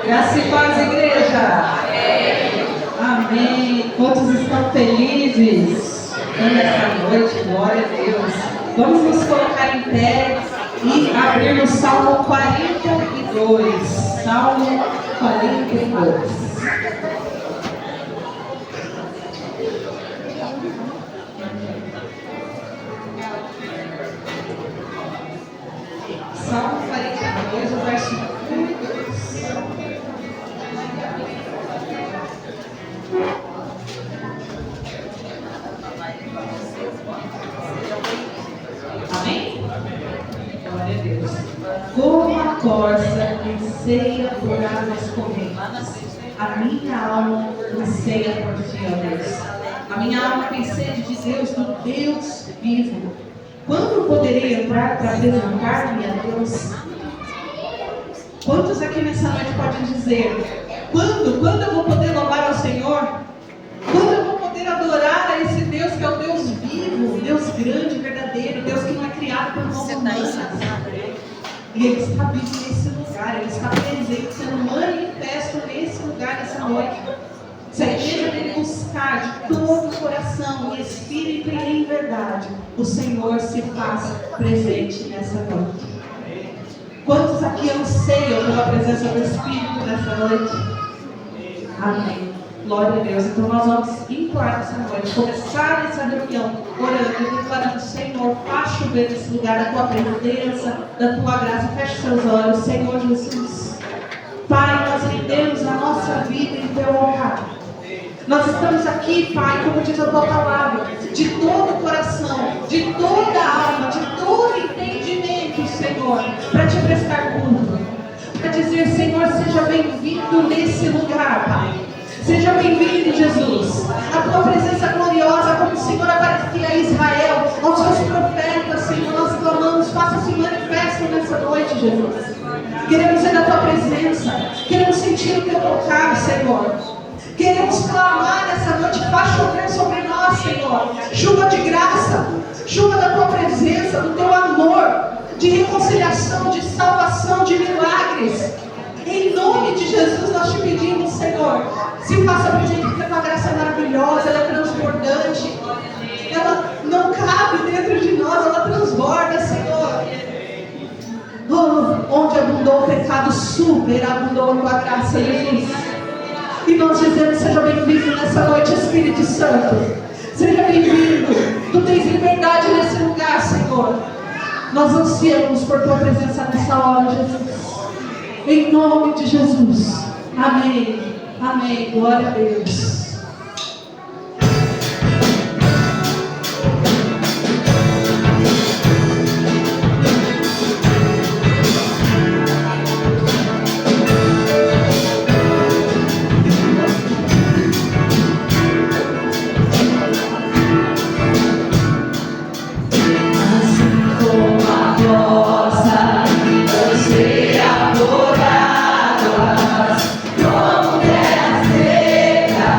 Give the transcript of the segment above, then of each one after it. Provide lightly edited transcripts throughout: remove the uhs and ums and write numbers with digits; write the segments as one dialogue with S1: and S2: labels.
S1: Graça e paz, igreja. Amém. Quantos estão felizes nessa noite? Glória a Deus. Vamos nos colocar em pé e abrir no Salmo 42. Salmo 42. Salmo 42, o verso 1 e 2. Amém? Glória a Deus. Como a corça anseia por águas correntes, a minha alma anseia por ti, ó Deus. A minha alma tem sede de Deus, do Deus vivo. Quando poderei entrar para apresentar-me a Deus? Quantos aqui nessa noite podem dizer: quando eu vou poder louvar ao Senhor? Quando eu vou poder adorar a esse Deus que é o Deus vivo, Deus grande, verdadeiro, Deus que não é criado por mãos humanas? E Ele está vivo nesse lugar, Ele está presente, sendo manifesto nesse lugar, nessa noite. Se a igreja dele buscar de todo o coração, em espírito e em verdade, o Senhor se faz presente nessa noite. Quantos aqui anseiam pela presença do Espírito nessa noite? Amém. Glória a Deus. Então nós vamos implorar nessa noite, começar essa reunião orando e declarando: Senhor, faz chover nesse lugar da tua presença, da tua graça. Feche seus olhos, Senhor Jesus. Pai, nós rendemos a nossa vida em teu altar. Nós estamos aqui, Pai, como diz a tua palavra, de todo o coração, de toda a alma, de todo entendimento, Senhor, para te prestar culto, para dizer: Senhor, seja bem-vindo nesse lugar, Pai. Seja bem-vindo, Jesus. A tua presença gloriosa, como o Senhor aparecia a Israel, aos seus profetas, Senhor, nós clamamos: faça-se manifesto nessa noite, Jesus. Queremos ser da tua presença, queremos sentir o teu tocar, Senhor. Queremos clamar nessa noite: faz chover sobre nós, Senhor. Chuva de graça, chuva da tua presença, do teu amor, de reconciliação, de salvação, de milagres. Em nome de Jesus nós te pedimos, Senhor, se faça presente, porque a tua graça é maravilhosa, ela é transbordante, ela não cabe dentro de nós, ela transborda, Senhor. Oh, onde abundou o pecado, superabundou a tua graça, Jesus. E nós dizemos: seja bem-vindo nessa noite, Espírito Santo. Seja bem-vindo. Tu tens liberdade nesse lugar, Senhor. Nós ansiamos por tua presença nessa hora, Jesus. Em nome de Jesus. Amém. Amém. Glória a Deus.
S2: Como terra seca,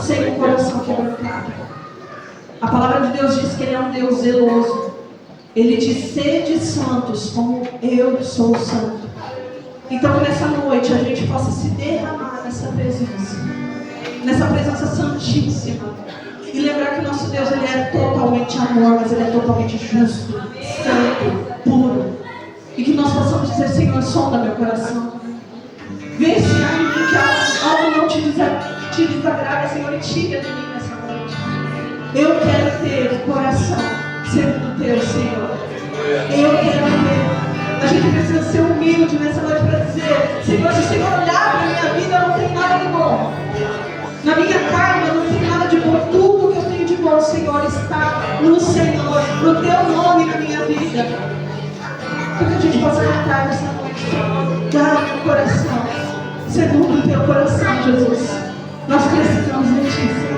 S1: sem um coração quebrantado. A palavra de Deus diz que Ele é um Deus zeloso. Ele diz: sede santos, como eu sou santo. Então que nessa noite a gente possa se derramar nessa presença santíssima. E lembrar que o nosso Deus, Ele é totalmente amor, mas Ele é totalmente justo, santo, puro. E que nós possamos dizer: Senhor, sonda meu coração. Vê se há em mim que algo não te desagrada, Senhor, e tira de mim nessa noite. Eu quero ter o coração segundo o teu, Senhor. Eu quero ter. A gente precisa ser humilde nessa noite para dizer: Senhor, se o Senhor olhar para a minha vida, não tem nada de bom. Na minha carne não tem nada de bom. Tudo que eu tenho de bom, Senhor, está no Senhor, no teu nome na minha vida. Que a gente possa cantar nessa noite: Senhor, dá o coração segundo o teu coração, Jesus. Nós precisamos de ti, Senhor.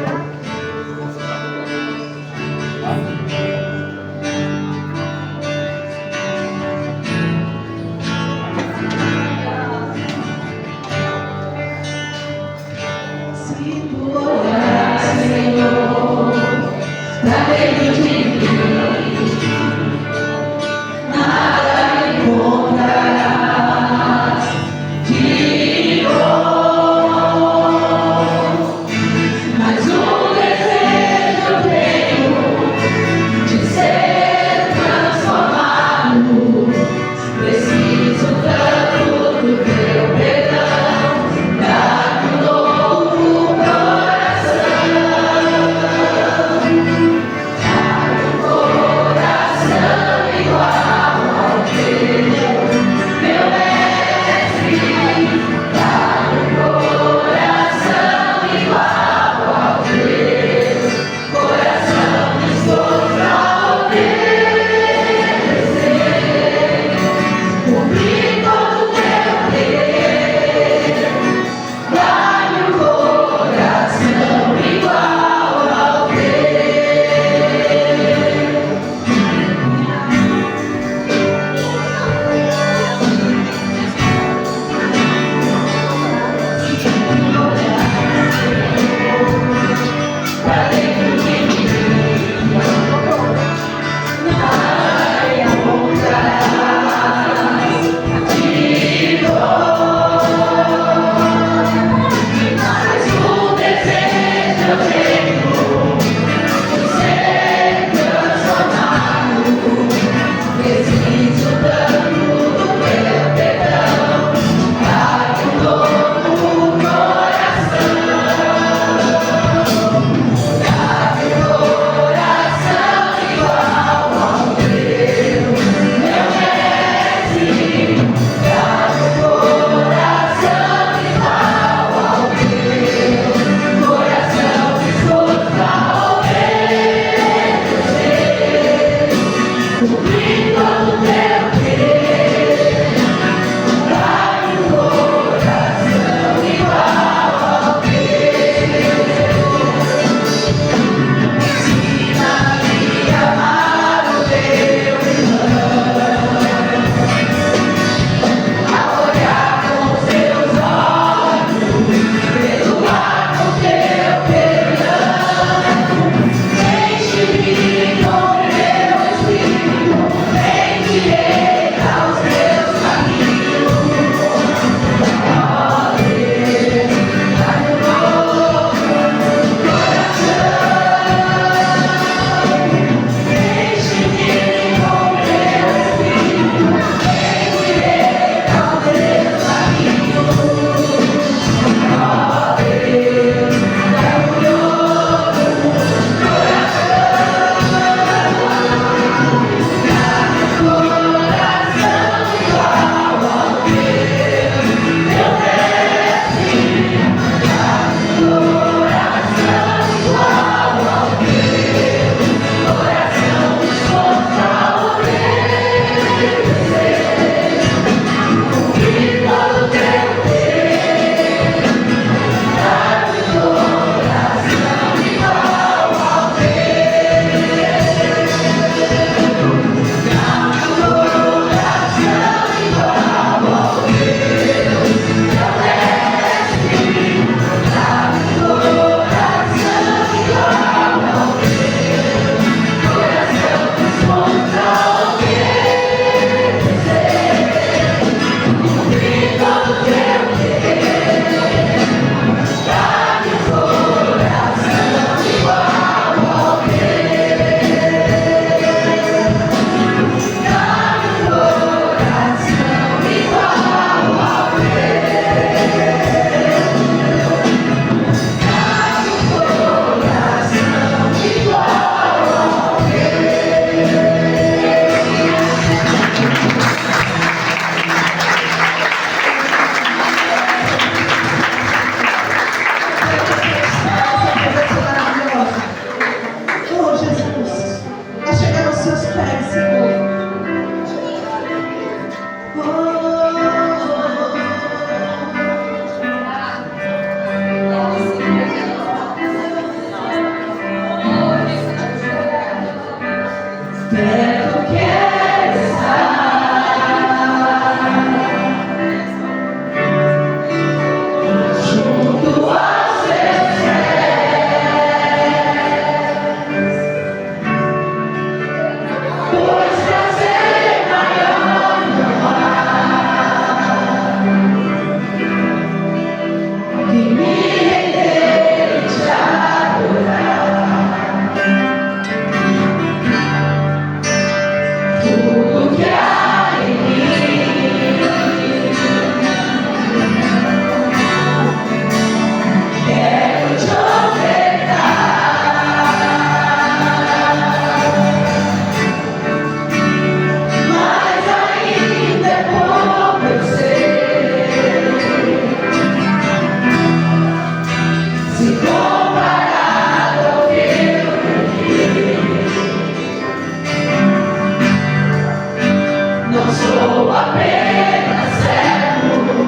S1: sou apenas servo,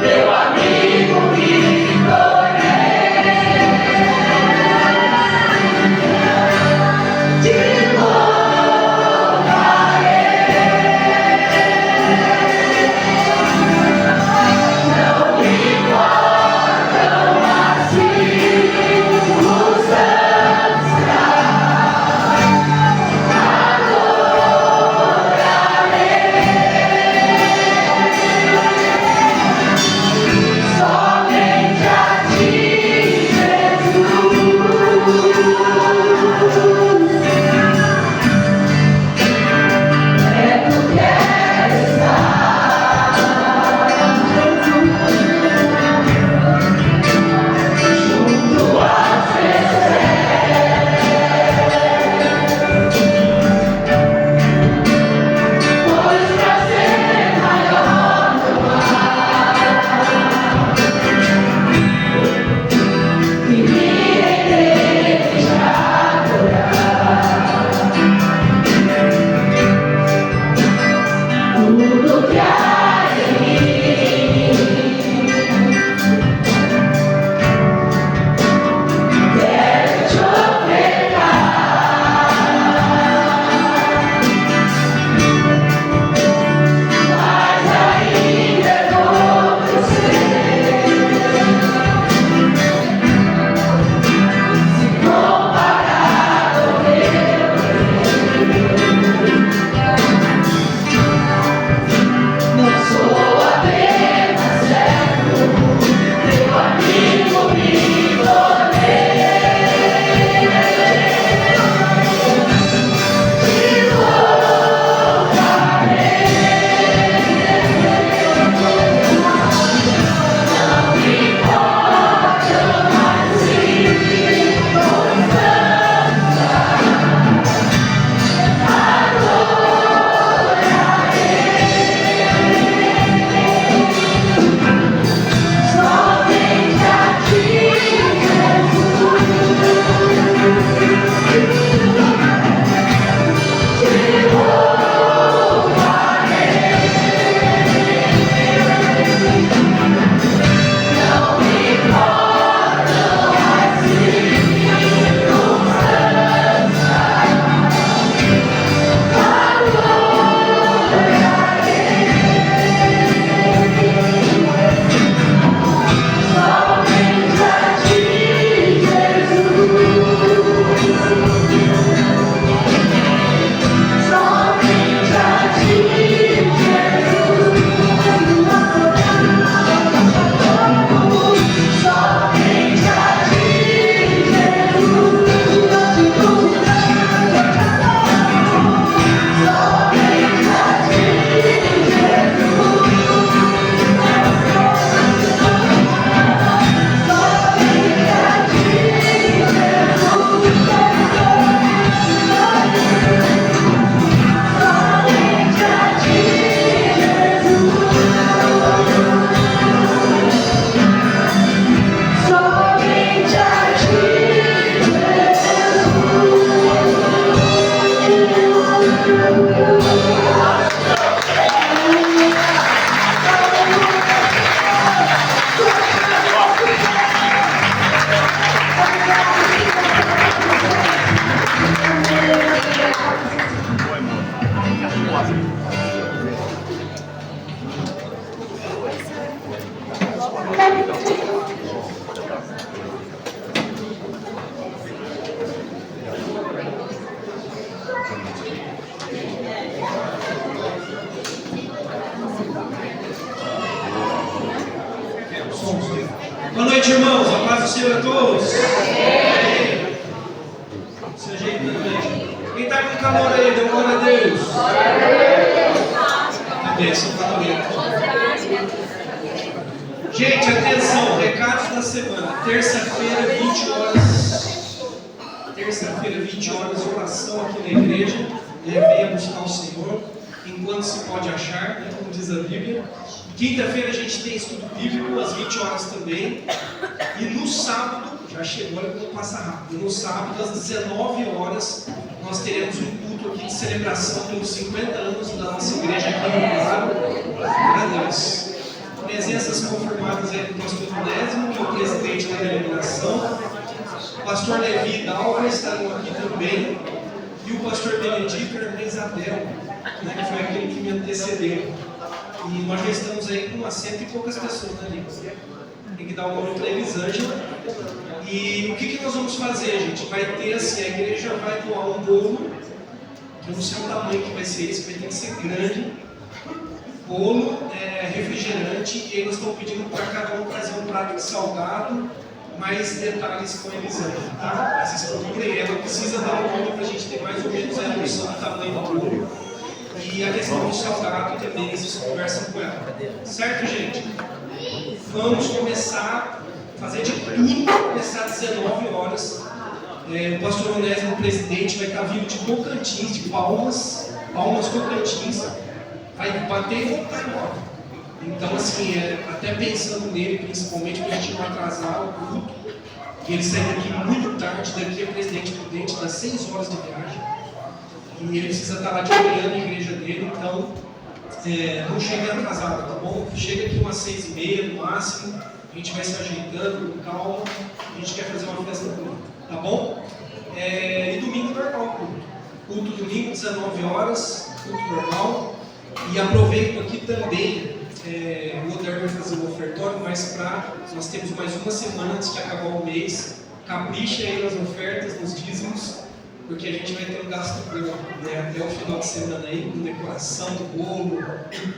S1: teu amigo me tornei. Te louvarei. Não importam as circunstâncias.
S2: Boa noite, irmãos. A paz do Senhor a todos. Se ajeitando aí. Quem está com calor aí, dê glória a Deus. A bênção para o Gente, atenção, recados da semana. Terça-feira, 20 horas. Terça-feira, 20 horas, oração aqui na igreja. Venha buscar o Senhor enquanto se pode achar, né, como diz a Bíblia. Quinta-feira a gente tem estudo bíblico, às 20 horas também. E no sábado, já chegou, olha como passa rápido. No sábado, às 19 horas, nós teremos um culto aqui de celebração pelos 50 anos da nossa igreja aqui no Claro. Glória a Deus. Presenças confirmadas aí do pastor Onésimo, que é o presidente da denominação. O pastor Levi Dalva estarão aqui também. E o pastor Benedito e a irmã Isabel, né, que foi aquele que me antecedeu. E nós já estamos aí com umas 100 e poucas pessoas, né, gente? Tem que dar um nome para eles, Ângela. E o que nós vamos fazer, gente? Vai ter assim, a igreja vai doar um bolo, que eu não sei o tamanho que vai ser esse, vai ter que ser grande. Bolo, refrigerante, e aí nós estamos pedindo para cada um trazer um prato de salgado, mais detalhes com eles aí, tá? Mas vocês procurem, ela precisa dar um nome para a gente ter mais ou menos a noção do tamanho do bolo. E a questão do salgado também, vocês conversam com ela. Certo, gente? Vamos começar a fazer de tudo, começar às 19 horas. O pastor Onésimo, o presidente, vai estar vindo de Tocantins, de Palmas Tocantins, vai bater e voltar embora. Então, assim, até pensando nele, principalmente, para a gente não atrasar o culto, que ele sai daqui muito tarde, daqui é Presidente Prudente, dá 6 horas de viagem, e ele precisa estar lá de manhã na igreja dele, então, não chegue atrasado, tá bom? Chega aqui umas 6h30 no máximo, a gente vai se ajeitando com calma, a gente quer fazer uma festa bonita, tá bom? E domingo normal, culto domingo, 19 horas, culto normal, e aproveito aqui também, o Oder vai fazer o ofertório, mas nós temos mais uma semana antes de acabar o mês, capricha aí nas ofertas, nos dízimos, porque a gente vai ter um gasto bom, né, até o final de semana aí, com decoração do bolo,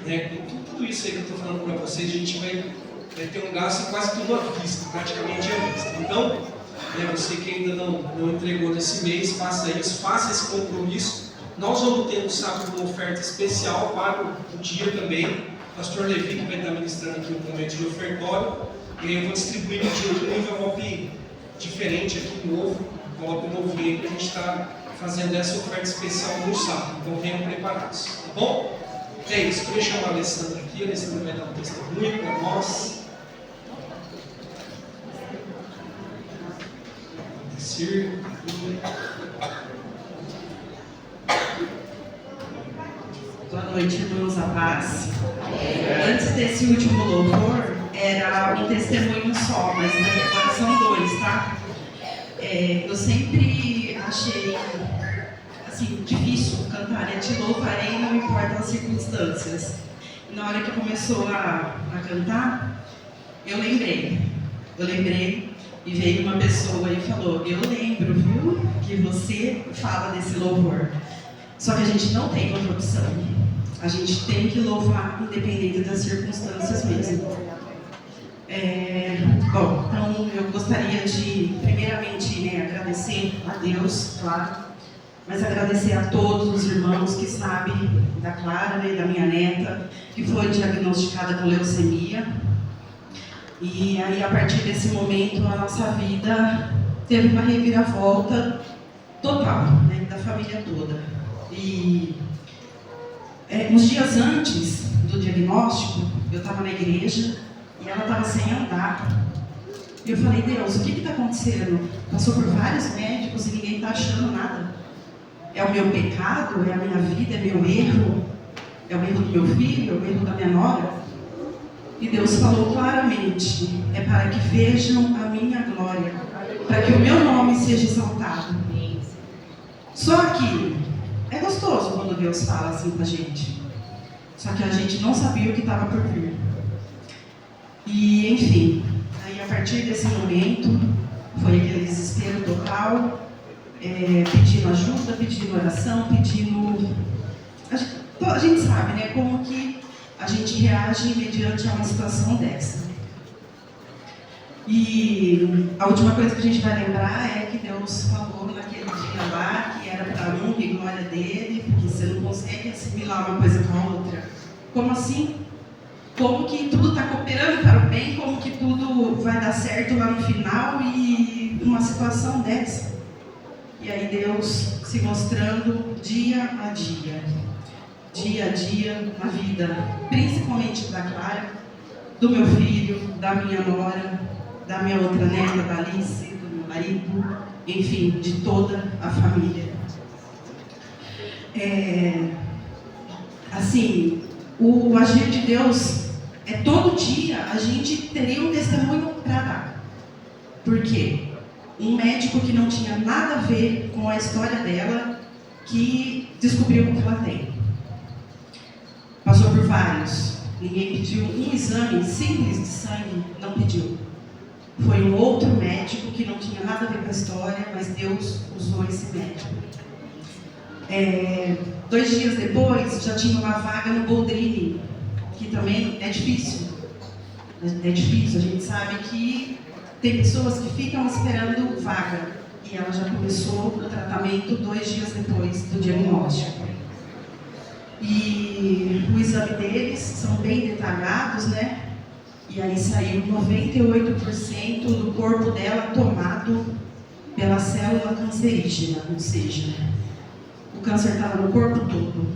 S2: né, com tudo isso aí que eu estou falando para vocês, a gente vai ter um gasto quase tudo à vista, praticamente à vista. Então, você que ainda não entregou nesse mês, faça isso, faça esse compromisso. Nós vamos ter no sábado uma oferta especial para o dia também. O pastor Levi que vai estar ministrando aqui o momento de ofertório, e aí eu vou distribuir no dia um envelope diferente aqui, novo, envelope novinho, para a gente estar fazendo essa oferta especial no sábado. Então venham preparados, tá bom? É isso, queria chamar a Alessandra aqui, a Alessandra vai dar um testemunho para nós.
S1: Boa noite, irmãos, a paz. Antes desse último louvor, era um testemunho só, mas agora são 2, tá? Eu sempre achei assim, difícil cantar, Te louvarei, não importa as circunstâncias. E na hora que começou a cantar, eu lembrei. E veio uma pessoa e falou, eu lembro, viu, que você fala desse louvor. Só que a gente não tem outra opção. A gente tem que louvar independente das circunstâncias mesmo. Bom, então eu gostaria de, primeiramente, agradecer a Deus, claro, mas agradecer a todos os irmãos que sabem da Clara, da minha neta, que foi diagnosticada com leucemia. E aí, a partir desse momento, a nossa vida teve uma reviravolta total, da família toda. E uns dias antes do diagnóstico, eu estava na igreja e ela estava sem andar. E eu falei, Deus, o que está acontecendo? Passou por vários médicos e ninguém está achando nada. É o meu pecado? É a minha vida? É meu erro? É o erro do meu filho? É o erro da minha nora? E Deus falou claramente, é para que vejam a minha glória, para que o meu nome seja exaltado. Só que é gostoso quando Deus fala assim com a gente. Só que a gente não sabia o que estava por vir. E enfim, aí a partir desse momento, foi aquele desespero total, pedindo ajuda, pedindo oração, pedindo... A gente sabe, como que a gente reage mediante a uma situação dessa. E a última coisa que a gente vai lembrar é que Deus falou naquele dia lá que era para a honra e glória dele, porque você não consegue assimilar uma coisa com a outra. Como assim? Como que tudo está cooperando para o bem, como que tudo vai dar certo lá no final e uma situação dessa? E aí Deus se mostrando dia a dia na vida, principalmente da Clara, do meu filho, da minha nora, da minha outra neta, da Alice, do meu marido, enfim, de toda a família. Assim, o agir de Deus todo dia a gente teria um testemunho para dar. Por quê? Um médico que não tinha nada a ver com a história dela, que descobriu o que ela tem. Passou por vários. Ninguém pediu um exame simples de sangue, não pediu. Foi um outro médico que não tinha nada a ver com a história, mas Deus usou esse médico. 2 dias depois, já tinha uma vaga no Boldrini, que também é difícil. É difícil, a gente sabe que tem pessoas que ficam esperando vaga. E ela já começou o tratamento 2 dias depois do diagnóstico. E o exame deles são bem detalhados, né? E aí saiu 98% do corpo dela tomado pela célula cancerígena, ou seja, o câncer estava no corpo todo.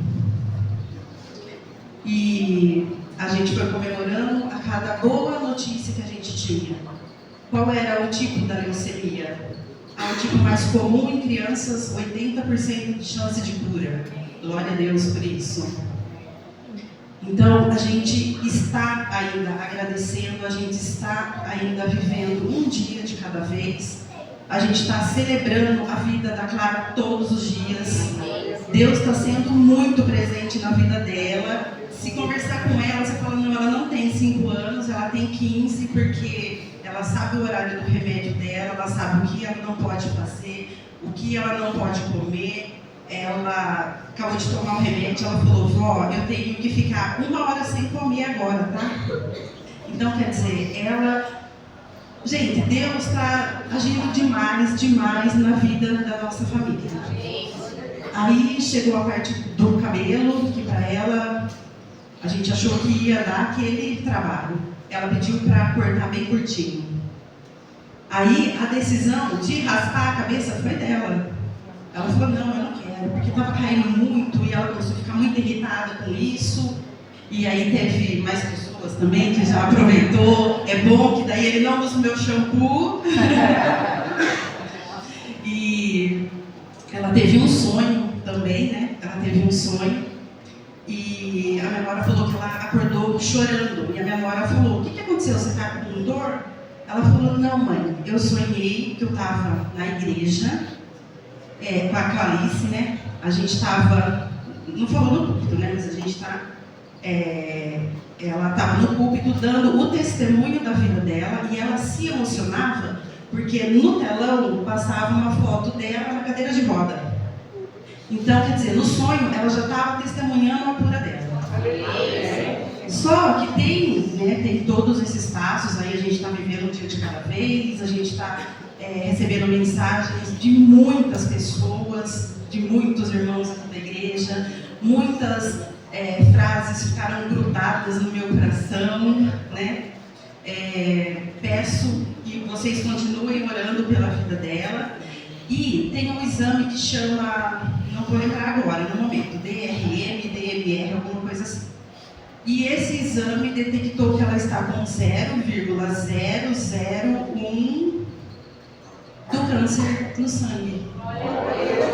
S1: E a gente foi comemorando a cada boa notícia que a gente tinha. Qual era o tipo da leucemia? O tipo mais comum em crianças, 80% de chance de cura. Glória a Deus por isso. Então, a gente está ainda agradecendo, a gente está ainda vivendo um dia de cada vez. A gente está celebrando a vida da Clara todos os dias. Deus está sendo muito presente na vida dela. Se conversar com ela, você fala, não, ela não tem 5 anos, ela tem 15, porque ela sabe o horário do remédio dela, ela sabe o que ela não pode fazer, o que ela não pode comer. Ela acabou de tomar um remédio, ela falou, vó, eu tenho que ficar 1 hora sem comer agora, tá? Então, quer dizer, ela... Gente, Deus está agindo demais, demais na vida da nossa família. Aí chegou a parte do cabelo, que para ela, a gente achou que ia dar aquele trabalho. Ela pediu para cortar bem curtinho. Aí a decisão de raspar a cabeça foi dela. Ela falou, não, eu não quero, porque estava caindo muito e ela começou a ficar muito irritada com isso. E aí teve mais pessoas também que já aproveitou. É bom que daí ele não usa o meu shampoo. E ela teve um sonho também, né? Ela teve um sonho. E a minha nora falou que ela acordou chorando. E a minha nora falou, o que aconteceu? Você está com dor? Ela falou, não, mãe, eu sonhei que eu estava na igreja, com a Clarice, né? A gente estava, não falou no púlpito, né? Mas a gente está, ela estava no púlpito dando o testemunho da vida dela e ela se emocionava porque no telão passava uma foto dela na cadeira de roda. Então, quer dizer, no sonho ela já estava testemunhando a cura dela. Só que tem todos esses passos, aí a gente está vivendo um dia de cada vez, a gente está recebendo mensagens de muitas pessoas, de muitos irmãos aqui da igreja, muitas frases ficaram grudadas no meu coração, né? Peço que vocês continuem orando pela vida dela. E tem um exame que chama, não vou lembrar agora, no momento, DRM, DMR, alguma coisa assim. E esse exame detectou que ela está com 0,001 do câncer no sangue.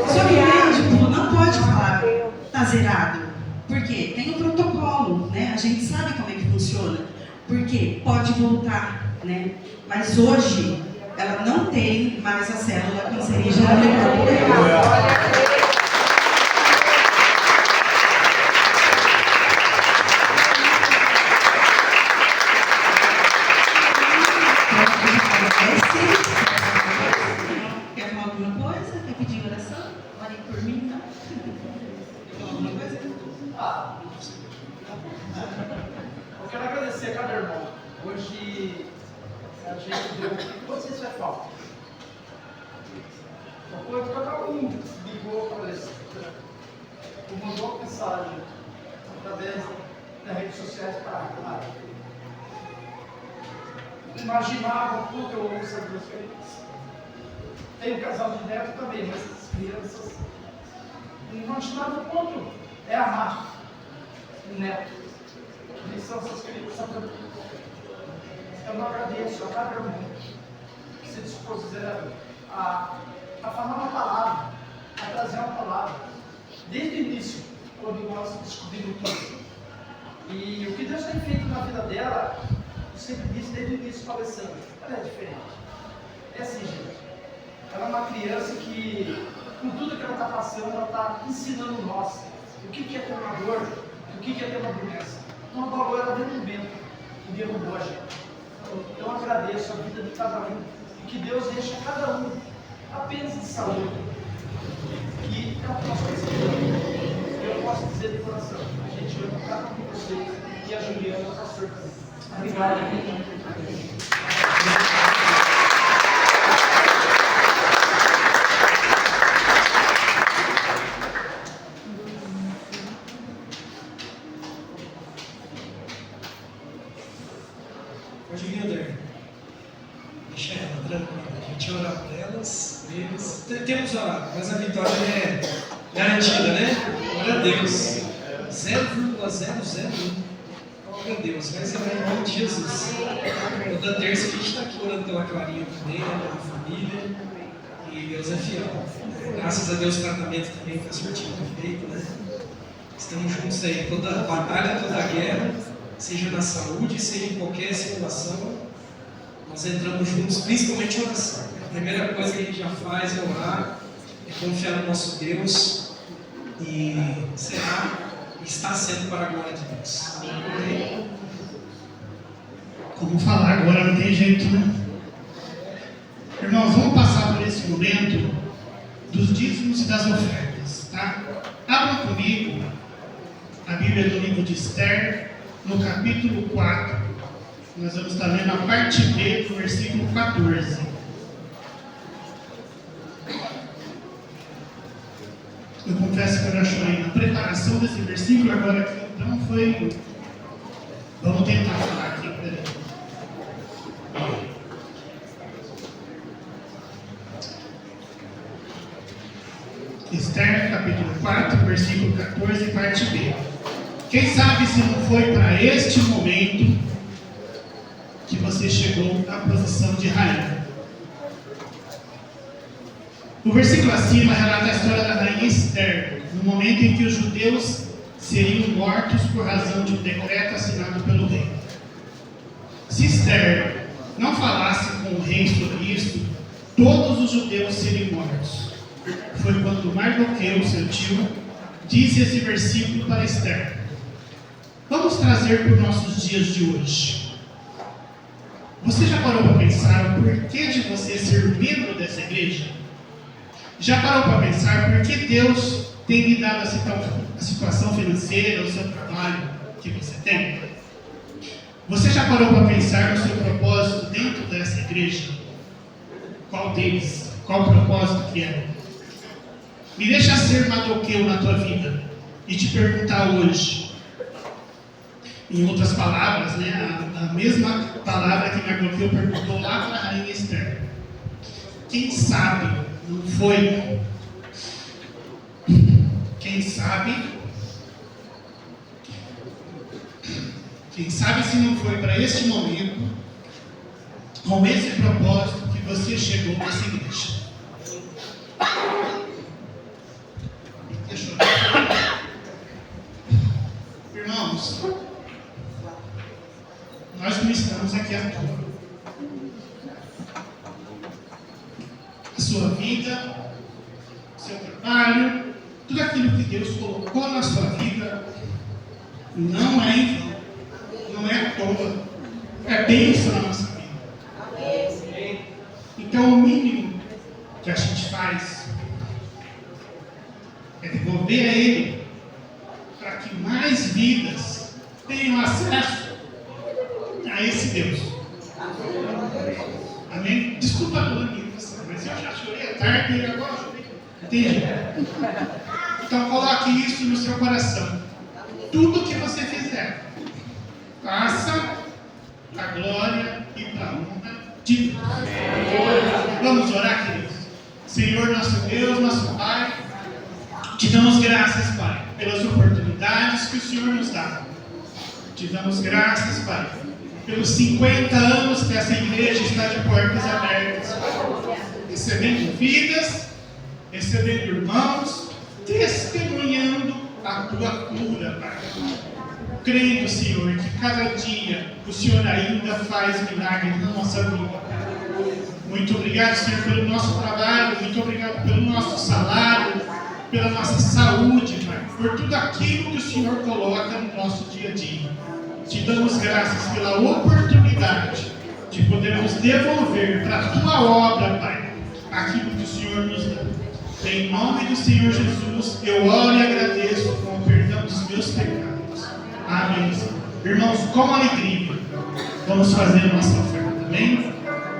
S1: Só que o médico não pode falar, está zerado. Por quê? Tem um protocolo, né? A gente sabe como é que funciona. Porque pode voltar, né? Mas hoje ela não tem mais a célula cancerígena no corpo dela. Quer falar alguma coisa? Quer pedir oração? Ore por mim, não? Quer falar alguma coisa?
S3: Eu quero agradecer a cada irmão. Hoje a gente deu. Vocês vai falta. Quando cada um ligou para esse, mandou uma mensagem através das redes sociais para a imaginava tudo que eu ouço as duas crianças. Tem um casal de neto também, mas as crianças não imaginavam o quanto é amar o neto. Eles são essas crianças. Eu não agradeço a cada irmão que se dispôs a falar uma palavra, a trazer uma palavra. desde o início, quando nós descobrimos tudo. E o que Deus tem feito na vida dela, eu sempre disse desde o início para a Alessandra, ela é diferente. É assim, gente. Ela é uma criança que, com tudo que ela está passando, ela está ensinando nós o que é ter uma dor, o que é ter uma doença. Uma abalou ela dentro do vento, que derrubou a gente. Eu agradeço a vida de cada um e que Deus deixe a cada um apenas de saúde. E é o que nós precisamos. Eu posso dizer de coração, a gente ama cada um de vocês e a Juliana, a pastor também. Obrigado.
S2: Pode vir, André. Deixa ela tranquila. A gente ora por elas, eles. Temos orado, mas a vitória é garantida, né? Glória a Deus. 0,001. Glória a Deus. Vai ser em nome de Jesus. Toda terça a gente está aqui orando pela Clarinha também, né? Pela família. E Deus é fiel. Graças a Deus o tratamento também está surtindo efeito, né? Estamos juntos aí. Toda batalha, toda guerra, seja na saúde, seja em qualquer situação, nós entramos juntos, principalmente em oração. A primeira coisa que a gente já faz é orar, é confiar no nosso Deus e será e está sendo para a glória de Deus. Amém?
S4: Como falar agora, não tem jeito, né? Irmãos, vamos passar por esse momento dos dízimos e das ofertas, tá? Abram comigo a Bíblia do livro de Esther, no capítulo 4, nós vamos estar lendo a parte B do versículo 14. Eu confesso que eu já chorei na preparação desse versículo, agora aqui então foi. Vamos tentar falar aqui, peraí. Esther, capítulo 4, versículo 14, parte B. Quem sabe se não foi para este momento que você chegou à posição de rainha. O versículo acima relata a história da rainha Esther, no momento em que os judeus seriam mortos por razão de um decreto assinado pelo rei. Se Esther não falasse com o rei sobre isso, todos os judeus seriam mortos. Foi quando Mardoqueu, seu tio, disse esse versículo para Esther. Vamos trazer para os nossos dias de hoje. Você já parou para pensar o porquê de você ser membro dessa igreja? Já parou para pensar por que Deus tem lhe dado a situação financeira, o seu trabalho que você tem? Você já parou para pensar no seu propósito dentro dessa igreja? Qual deles? Qual o propósito que é? Me deixa ser Mardoqueu na tua vida e te perguntar hoje. Em outras palavras, né, a mesma palavra que Mardoqueu perguntou lá para a rainha Esther. Quem sabe não foi? Quem sabe se não foi para este momento, com esse propósito que você chegou nessa igreja? Deixa eu ver. Irmãos, nós não estamos aqui à toa. A sua vida, seu trabalho, tudo aquilo que Deus colocou na sua vida não é em vão, não é à toa, é bênção na nossa vida. Então o mínimo que a gente faz é devolver a Ele para que mais vidas tenham acesso a esse Deus. Amém? Desculpa a dor, mas eu já chorei à tarde e agora chorei. Entende? Então coloque isso no seu coração. Tudo que você fizer, faça para a glória e para a honra de Deus. Vamos orar, queridos. Senhor, nosso Deus, nosso Pai, te damos graças, Pai, pelas oportunidades que o Senhor nos dá. Te damos graças, Pai, pelos 50 anos que essa igreja está de portas abertas, recebendo vidas, recebendo irmãos, testemunhando a tua cura, Pai. Crendo, Senhor, que cada dia o Senhor ainda faz milagres na nossa vida. Muito obrigado, Senhor, pelo nosso trabalho, muito obrigado pelo nosso salário, pela nossa saúde, Pai, por tudo aquilo que o Senhor coloca no nosso dia a dia. Te damos graças pela oportunidade de podermos devolver para a tua obra, Pai, aquilo que o Senhor nos dá. Em nome do Senhor Jesus, eu oro e agradeço com o perdão dos meus pecados. Amém, Senhor. Irmãos, com alegria, vamos fazer a nossa oferta. Amém?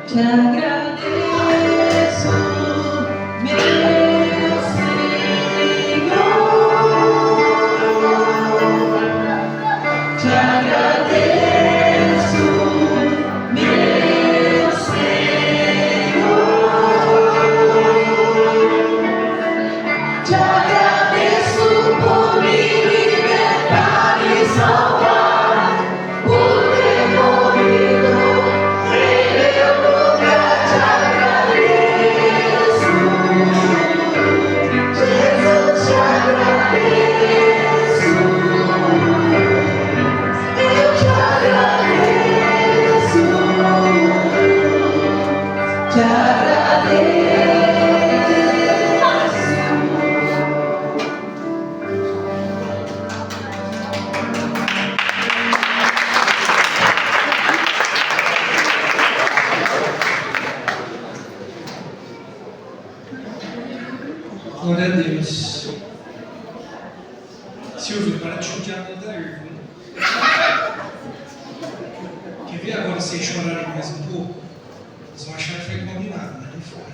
S1: Te agradeço, meu Senhor. Te agradeço, meu Senhor. Te agradeço por me libertar e salvar, por ter morrido em meu lugar. Te agradeço, Jesus, te agradeço. Eu te agradeço, te agradeço.
S2: Glória a Deus. Silvio, para de judiar da Dair, viu? Quer ver agora vocês chorarem mais um pouco? Vocês vão achar que foi combinado, mas não foi.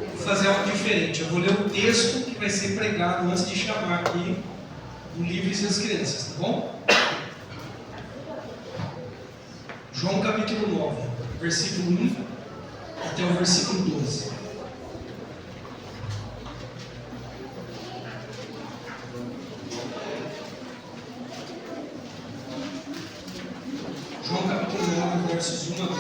S2: Vou fazer algo diferente. Eu vou ler o texto que vai ser pregado antes de chamar aqui o Livres e as Crianças, tá bom? João capítulo 9, versículo 1 até o versículo 12. João capítulo 9, versos 1 a 12.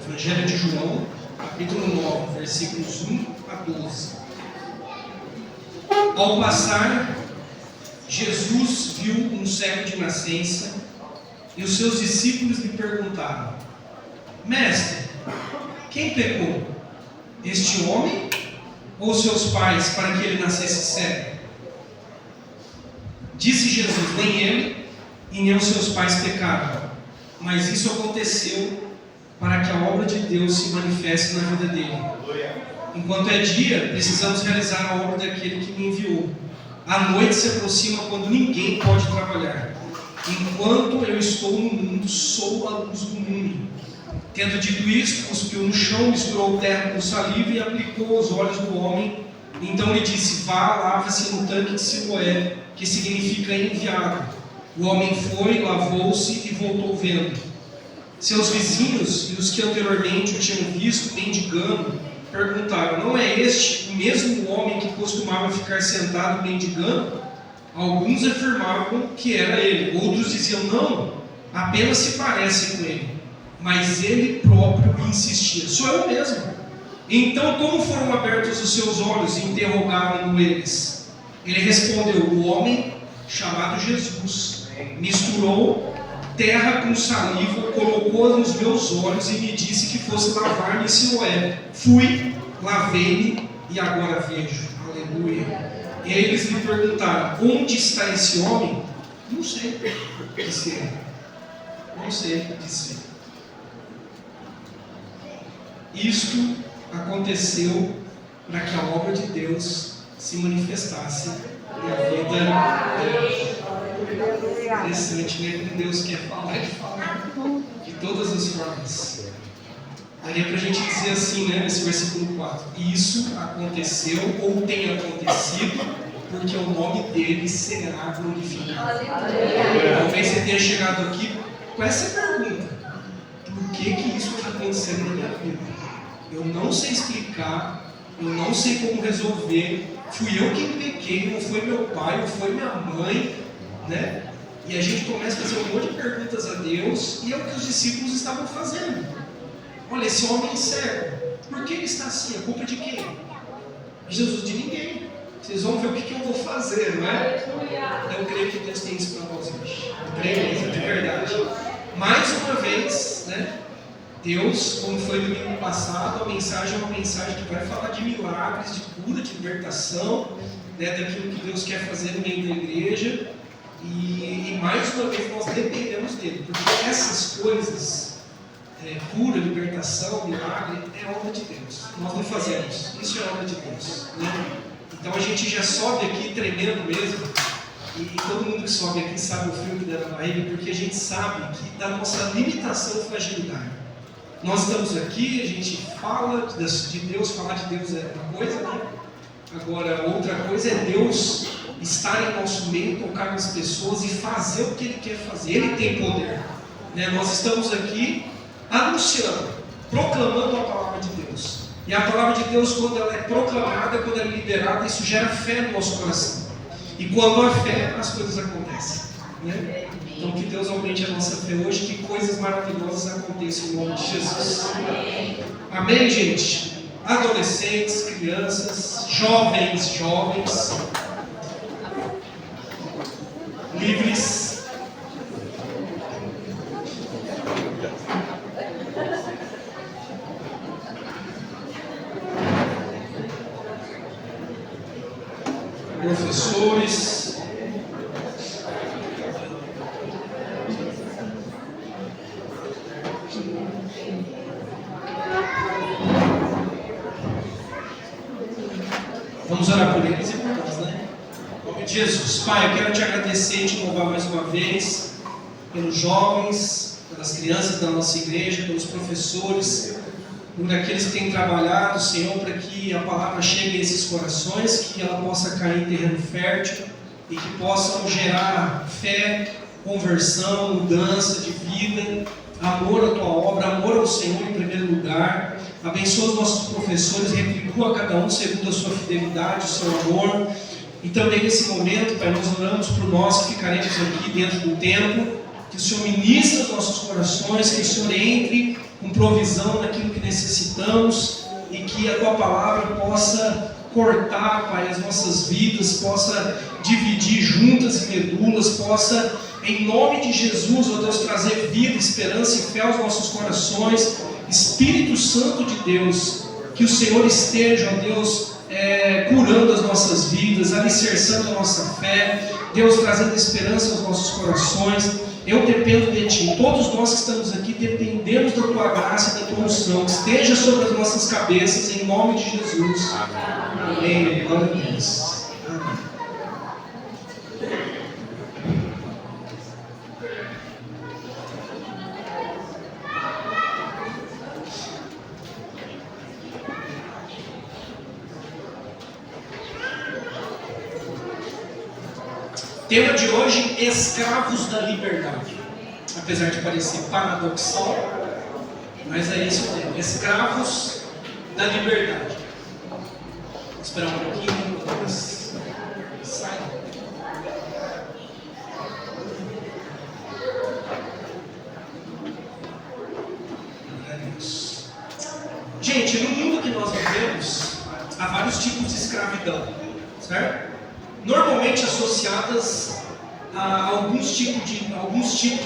S2: Evangelho de João, capítulo 9, versículos 1 a 12. Ao passar, Jesus viu um cego de nascença e os seus discípulos lhe perguntaram: Mestre, quem pecou? Este homem ou seus pais para que ele nascesse cego? Disse Jesus: nem ele e nem os seus pais pecaram, mas isso aconteceu para que a obra de Deus se manifeste na vida dele. Enquanto é dia, precisamos realizar a obra daquele que me enviou. A noite se aproxima quando ninguém pode trabalhar. Enquanto eu estou no mundo, sou a luz do mundo. Tendo dito isto, cuspiu no chão, misturou terra com saliva e aplicou aos olhos do homem. Então lhe disse: vá, lava-se no tanque de Siloé, que significa enviado. O homem foi, lavou-se e voltou vendo. Seus vizinhos e os que anteriormente o tinham visto mendigando perguntaram: não é este o mesmo homem que costumava ficar sentado mendigando? Alguns afirmavam que era ele, outros diziam: não, apenas se parece com ele. Mas ele próprio insistia: sou eu mesmo. Então como foram abertos os seus olhos? E interrogaram-no eles. Ele respondeu: o homem chamado Jesus misturou terra com saliva, colocou nos meus olhos e me disse que fosse lavar-me em Siloé. Fui, lavei-me e agora vejo. Aleluia. E eles lhe perguntaram: onde está esse homem? Não sei, disse ele. Não sei, disse ele. Isto aconteceu para que a obra de Deus se manifestasse na vida dele. Interessante, né? Como Deus quer falar e falar de todas as formas. Daria para a gente dizer assim, né, nesse versículo 4: isso aconteceu ou tem acontecido porque o nome dele será glorificado. Talvez você tenha chegado aqui com essa pergunta: por que isso está acontecendo na minha vida? Eu não sei explicar, eu não sei como resolver. Fui eu quem pequei, não foi meu pai, não foi minha mãe, né? E a gente começa a fazer um monte de perguntas a Deus, e é o que os discípulos estavam fazendo. Olha, esse homem é cego, por que ele está assim? A culpa é de quem? Jesus, de ninguém. Vocês vão ver o que eu vou fazer, não é? Eu creio que Deus tem isso para nós hoje. Eu creio mesmo, de verdade. Mais uma vez, né? Deus, como foi no domingo passado, a mensagem é uma mensagem que vai falar de milagres, de cura, de libertação, né, daquilo que Deus quer fazer no meio da igreja. E mais uma vez nós dependemos dele, porque essas coisas, cura, libertação, milagre, é obra de Deus. Nós não fazemos, isso é obra de Deus, né? Então a gente já sobe aqui tremendo mesmo, e todo mundo que sobe aqui sabe o frio que dá na barriga, porque a gente sabe que da nossa limitação e fragilidade. Nós estamos aqui, a gente fala de Deus, falar de Deus é uma coisa, né? Agora, outra coisa é Deus estar em nosso meio, tocar nas pessoas e fazer o que Ele quer fazer. Ele tem poder, né? Nós estamos aqui anunciando, proclamando a palavra de Deus. E a palavra de Deus, quando ela é proclamada, quando ela é liberada, isso gera fé no nosso coração. E quando há fé, as coisas acontecem, né? Então que Deus aumente a nossa fé hoje, que coisas maravilhosas aconteçam em nome de Jesus. Amém, gente? Adolescentes, crianças, jovens, livres. Professores. Vamos orar por eles e por nós, né? Em nome de Jesus. Pai, eu quero te agradecer e te louvar mais uma vez pelos jovens, pelas crianças da nossa igreja, pelos professores, por aqueles que têm trabalhado, Senhor, para que a palavra chegue a esses corações, que ela possa cair em terreno fértil e que possam gerar fé, conversão, mudança de vida, amor à tua obra, amor ao Senhor em primeiro lugar. Abençoa os nossos professores, retribua a cada um segundo a sua fidelidade, o seu amor. E também nesse momento, Pai, nós oramos por nós que ficaremos aqui dentro do templo, que o Senhor ministre os nossos corações, que o Senhor entre com provisão naquilo que necessitamos e que a Tua Palavra possa cortar, Pai, as nossas vidas, possa dividir juntas e medulas, possa, em nome de Jesus, ó Deus, trazer vida, esperança e fé aos nossos corações. Espírito Santo de Deus, que o Senhor esteja, ó Deus, curando as nossas vidas, alicerçando a nossa fé, Deus trazendo esperança aos nossos corações. Eu dependo de Ti. Todos nós que estamos aqui dependemos da Tua graça e da Tua unção, que esteja sobre as nossas cabeças, em nome de Jesus. Amém. Glória a Deus. Amém. Tema de hoje, escravos da liberdade. Apesar de parecer paradoxal, mas é isso mesmo, escravos da liberdade. Vou esperar um pouquinho, depois sai. Gente, no mundo que nós vivemos, há vários tipos de escravidão, certo? Normalmente associadas a alguns tipos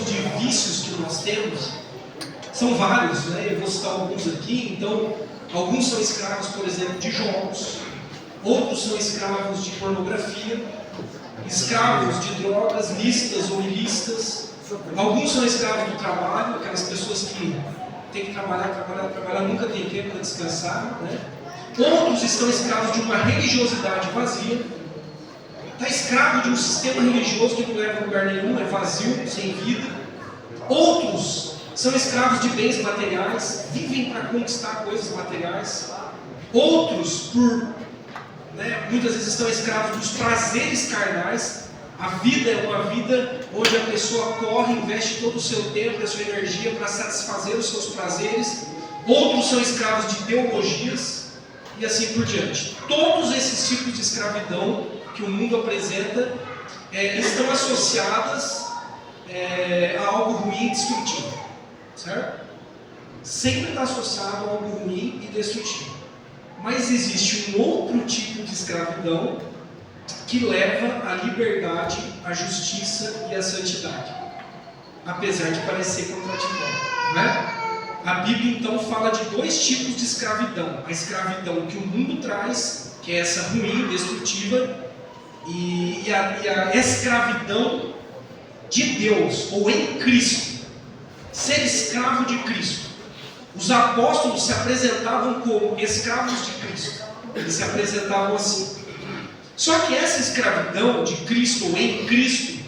S2: de vícios que nós temos. São vários, né? Eu vou citar alguns aqui. Então, alguns são escravos, por exemplo, de jogos, outros são escravos de pornografia, escravos de drogas lícitas ou ilícitas. Alguns são escravos do trabalho, aquelas pessoas que têm que trabalhar, nunca tem tempo para descansar, né? Outros estão escravos de uma religiosidade vazia. Está escravo de um sistema religioso que não leva a lugar nenhum, é vazio, sem vida. Outros são escravos de bens materiais, vivem para conquistar coisas materiais. Outros, muitas vezes estão escravos dos prazeres carnais. A vida é uma vida onde a pessoa corre, investe todo o seu tempo e a sua energia para satisfazer os seus prazeres. Outros são escravos de ideologias e assim por diante. Todos esses tipos de escravidão que o mundo apresenta estão associadas a algo ruim e destrutivo, certo? Sempre está associado a algo ruim e destrutivo. Mas existe um outro tipo de escravidão que leva à liberdade, à justiça e à santidade, apesar de parecer contraditório, né? A Bíblia então fala de dois tipos de escravidão: a escravidão que o mundo traz, que é essa ruim, destrutiva, e a escravidão de Deus, ou em Cristo, ser escravo de Cristo. Os apóstolos se apresentavam como escravos de Cristo, eles se apresentavam assim. Só que essa escravidão de Cristo ou em Cristo,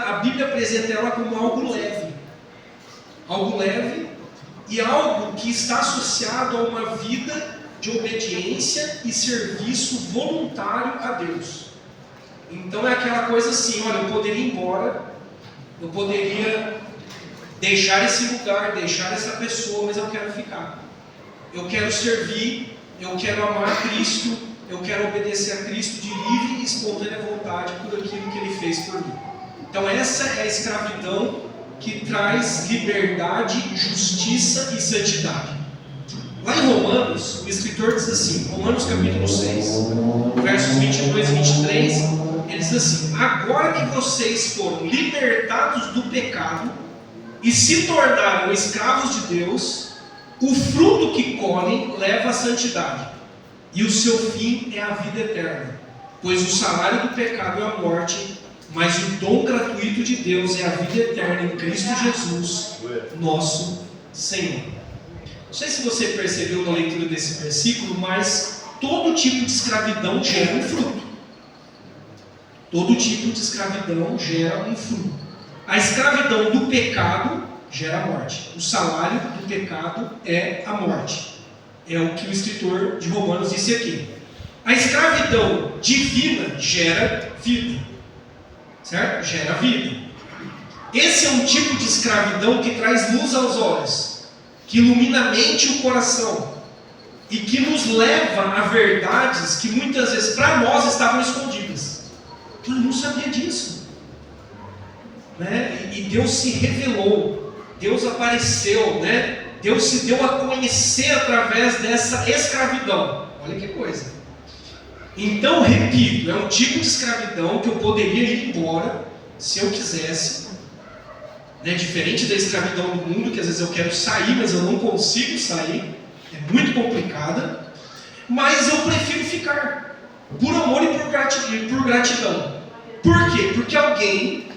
S2: a Bíblia apresenta ela como algo leve e algo que está associado a uma vida de obediência e serviço voluntário a Deus. Então é aquela coisa assim: olha, eu poderia ir embora, eu poderia deixar esse lugar, deixar essa pessoa, mas eu quero ficar. Eu quero servir, eu quero amar Cristo, eu quero obedecer a Cristo de livre e espontânea vontade por aquilo que Ele fez por mim. Então essa é a escravidão que traz liberdade, justiça e santidade. Lá em Romanos, o escritor diz assim, Romanos capítulo 6, versos 22 e 23, ele diz assim: agora que vocês foram libertados do pecado e se tornaram escravos de Deus, o fruto que colhem leva à santidade, e o seu fim é a vida eterna. Pois o salário do pecado é a morte, mas o dom gratuito de Deus é a vida eterna em Cristo Jesus, nosso Senhor. Não sei se você percebeu na leitura desse versículo, mas todo tipo de escravidão gera um fruto. Todo tipo de escravidão gera um fruto. A escravidão do pecado gera a morte. O salário do pecado é a morte. É o que o escritor de Romanos disse aqui. A escravidão divina gera vida. Certo? Gera vida. Esse é um tipo de escravidão que traz luz aos olhos, que ilumina a mente e o coração, e que nos leva a verdades que muitas vezes para nós estavam escondidas. Eu não sabia disso, né? E Deus se revelou, Deus apareceu, né? Deus se deu a conhecer através dessa escravidão. Olha que coisa. Então, repito, é um tipo de escravidão que eu poderia ir embora se eu quisesse, né? Diferente da escravidão do mundo, que às vezes eu quero sair, mas eu não consigo sair, é muito complicada, mas eu prefiro ficar, por amor e por gratidão. Por quê? Porque alguém,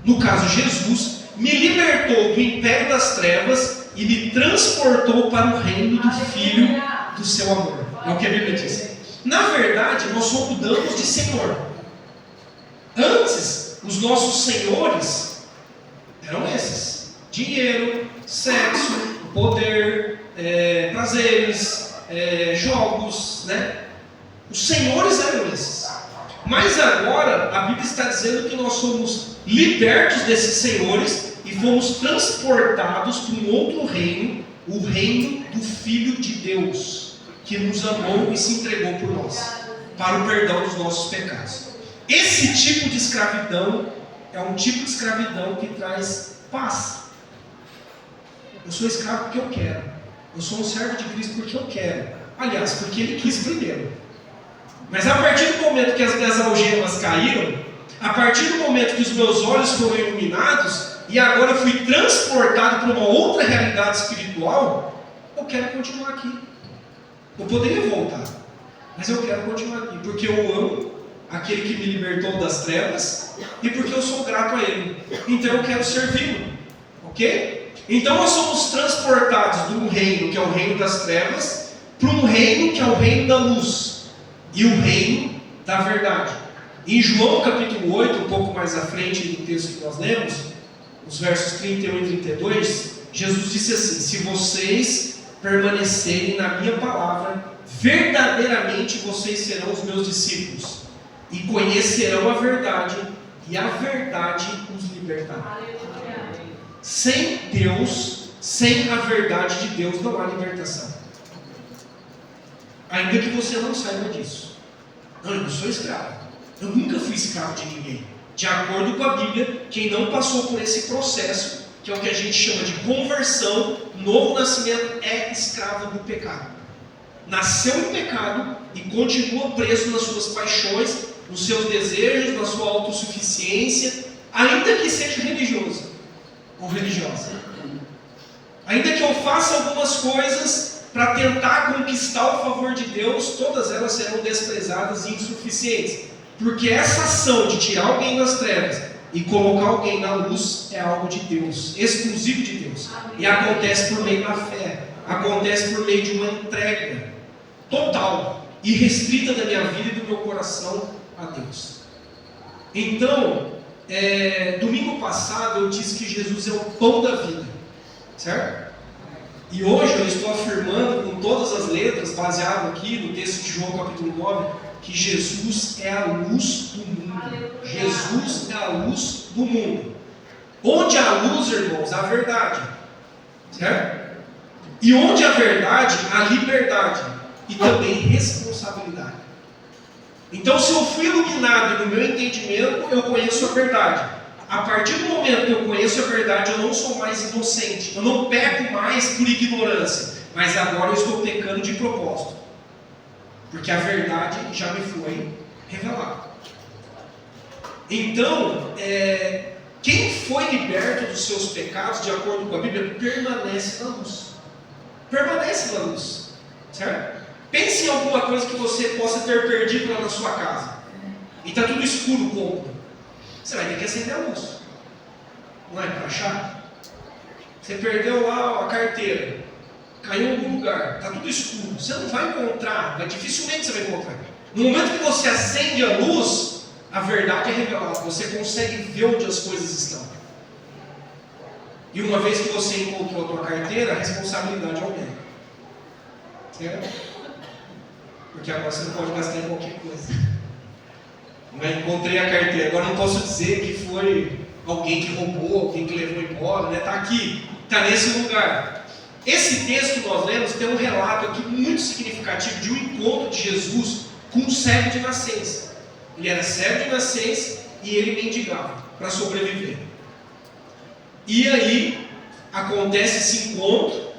S2: no caso Jesus, me libertou do império das trevas e me transportou para o reino do Filho do seu amor. É o que a Bíblia diz. Na verdade, nós só mudamos de senhor. Antes, os nossos senhores eram esses: dinheiro, sexo, poder, prazeres, jogos, né? Os senhores eram esses. Mas agora, a Bíblia está dizendo que nós somos libertos desses senhores e fomos transportados para um outro reino, o reino do Filho de Deus, que nos amou e se entregou por nós, para o perdão dos nossos pecados. Esse tipo de escravidão é um tipo de escravidão que traz paz. Eu sou escravo porque eu quero. Eu sou um servo de Cristo porque eu quero. Aliás, porque Ele quis primeiro. Mas a partir do momento que as minhas algemas caíram, a partir do momento que os meus olhos foram iluminados, e agora eu fui transportado para uma outra realidade espiritual, eu quero continuar aqui. Eu poderia voltar, mas eu quero continuar aqui, porque eu amo aquele que me libertou das trevas, e porque eu sou grato a Ele. Então eu quero servi-lo, ok? Então nós somos transportados de um reino que é o reino das trevas, para um reino que é o reino da luz, e o reino da verdade. Em João capítulo 8, um pouco mais à frente do texto que nós lemos, os versos 31 e 32, Jesus disse assim: se vocês permanecerem na minha palavra, verdadeiramente vocês serão os meus discípulos, e conhecerão a verdade, e a verdade os libertará. Sem Deus, sem a verdade de Deus, não há libertação. Ainda que você não saiba disso. Não, eu não sou escravo. Eu nunca fui escravo de ninguém. De acordo com a Bíblia, quem não passou por esse processo, que é o que a gente chama de conversão, novo nascimento, é escravo do pecado. Nasceu em pecado e continua preso nas suas paixões, nos seus desejos, na sua autossuficiência, ainda que seja religioso ou religiosa. Ainda que eu faça algumas coisas para tentar conquistar o favor de Deus, todas elas serão desprezadas e insuficientes. Porque essa ação de tirar alguém das trevas e colocar alguém na luz é algo de Deus, exclusivo de Deus. E acontece por meio da fé, acontece por meio de uma entrega total e restrita da minha vida e do meu coração a Deus. Então, domingo passado eu disse que Jesus é o pão da vida, certo? E hoje eu estou afirmando com todas as letras, baseado aqui no texto de João capítulo 9, que Jesus é a luz do mundo. Jesus é a luz do mundo. Onde há luz, irmãos, há verdade, certo? E onde há verdade, há liberdade e também responsabilidade. Então, se eu fui iluminado no meu entendimento, eu conheço a verdade. A partir do momento que eu conheço a verdade, eu não sou mais inocente. Eu não peco mais por ignorância. Mas agora eu estou pecando de propósito. Porque a verdade já me foi revelada. Então, quem foi liberto dos seus pecados, de acordo com a Bíblia, permanece na luz. Permanece na luz. Certo? Pense em alguma coisa que você possa ter perdido lá na sua casa. E está tudo escuro, cômodo. Você vai ter que acender a luz. Não é para achar? Você perdeu lá a carteira. Caiu em algum lugar. Está tudo escuro. Você não vai encontrar. Dificilmente você vai encontrar. No momento que você acende a luz, a verdade é revelada. Você consegue ver onde as coisas estão. E uma vez que você encontrou a tua carteira, a responsabilidade aumenta. Certo? Porque agora você não pode gastar em qualquer coisa. Encontrei a carteira, agora não posso dizer que foi alguém que roubou, alguém que levou embora, está aqui, está nesse lugar. Esse texto que nós lemos tem um relato aqui muito significativo de um encontro de Jesus com um cego de nascença. Ele era cego de nascença e ele mendigava para sobreviver. E aí acontece esse encontro,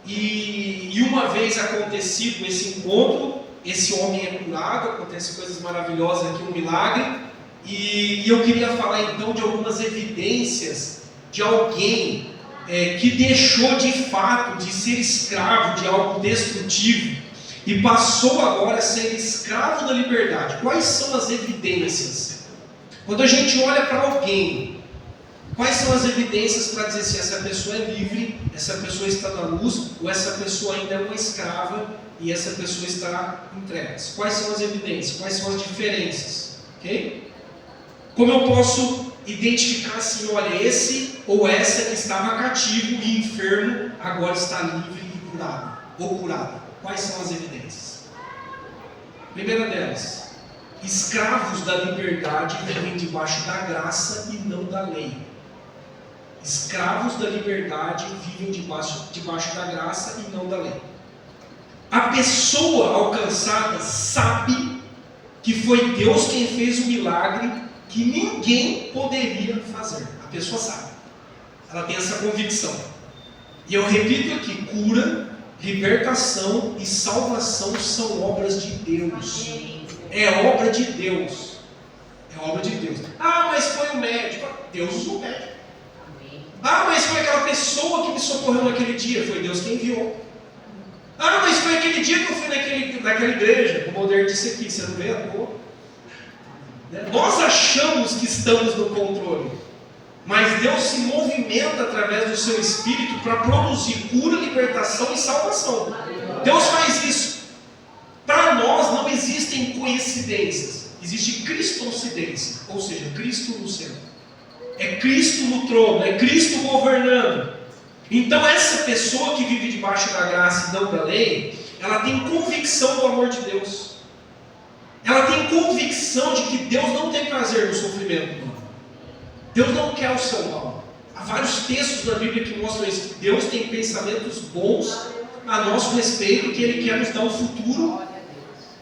S2: e uma vez acontecido esse encontro, esse homem é curado, acontecem coisas maravilosas aqui, um milagre. E eu queria falar então de algumas evidências de alguém que deixou de fato de ser escravo de algo destrutivo e passou agora a ser escravo da liberdade. Quais são as evidências? Quando a gente olha para alguém, quais são as evidências para dizer se essa pessoa é livre, essa pessoa está na luz, ou essa pessoa ainda é uma escrava e essa pessoa está em trevas? Quais são as evidências? Quais são as diferenças? Ok? Como eu posso identificar assim, olha, esse ou essa que estava cativo e enfermo, agora está livre e curado, ou curada? Quais são as evidências? Primeira delas, escravos da liberdade vivem debaixo da graça e não da lei. Escravos da liberdade vivem debaixo da graça e não da lei. A pessoa alcançada sabe que foi Deus quem fez o milagre que ninguém poderia fazer. A pessoa sabe. Ela tem essa convicção. E eu repito aqui, cura, libertação e salvação são obras de Deus. É obra de Deus. É obra de Deus. Ah, mas foi o médico. Deus usou o médico. Ah, mas foi aquela pessoa que me socorreu naquele dia. Foi Deus quem enviou. Ah, mas foi aquele dia que eu fui naquela igreja. O Modern disse aqui, você não vê a cor? Nós achamos que estamos no controle. Mas Deus se movimenta através do seu Espírito para produzir cura, libertação e salvação. Deus faz isso. Para nós não existem coincidências. Existe cristocidência. Ou seja, Cristo no centro. É Cristo no trono. É Cristo governando. Então essa pessoa que vive debaixo da graça e não da lei, ela tem convicção do amor de Deus. Ela tem convicção de que Deus não tem prazer no sofrimento humano. Deus não quer o seu mal. Há vários textos na Bíblia que mostram isso, que Deus tem pensamentos bons a nosso respeito, que Ele quer nos dar um futuro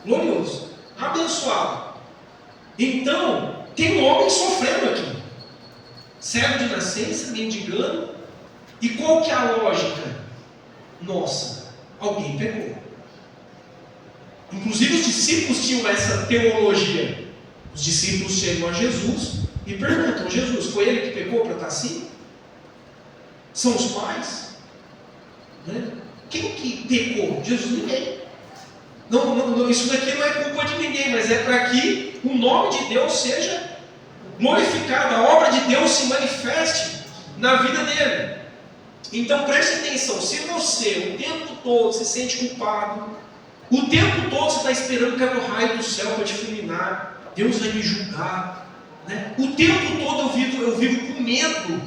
S2: glorioso, abençoado. Então, Tem um homem sofrendo aqui, cego de nascença, mendigando. E qual que é a lógica? Nossa, alguém pecou. Inclusive os discípulos tinham essa teologia. Os discípulos chegam a Jesus e perguntam: Jesus, foi ele que pecou para estar assim? São os pais? Né? Quem que pecou? Jesus, ninguém. Não, isso daqui não é culpa de ninguém, mas é para que o nome de Deus seja glorificado, a obra de Deus se manifeste na vida dele. Então preste atenção, se você o tempo todo se sente culpado, o tempo todo você está esperando cair o raio do céu para te fulminar, Deus vai me julgar, né? O tempo todo eu vivo com medo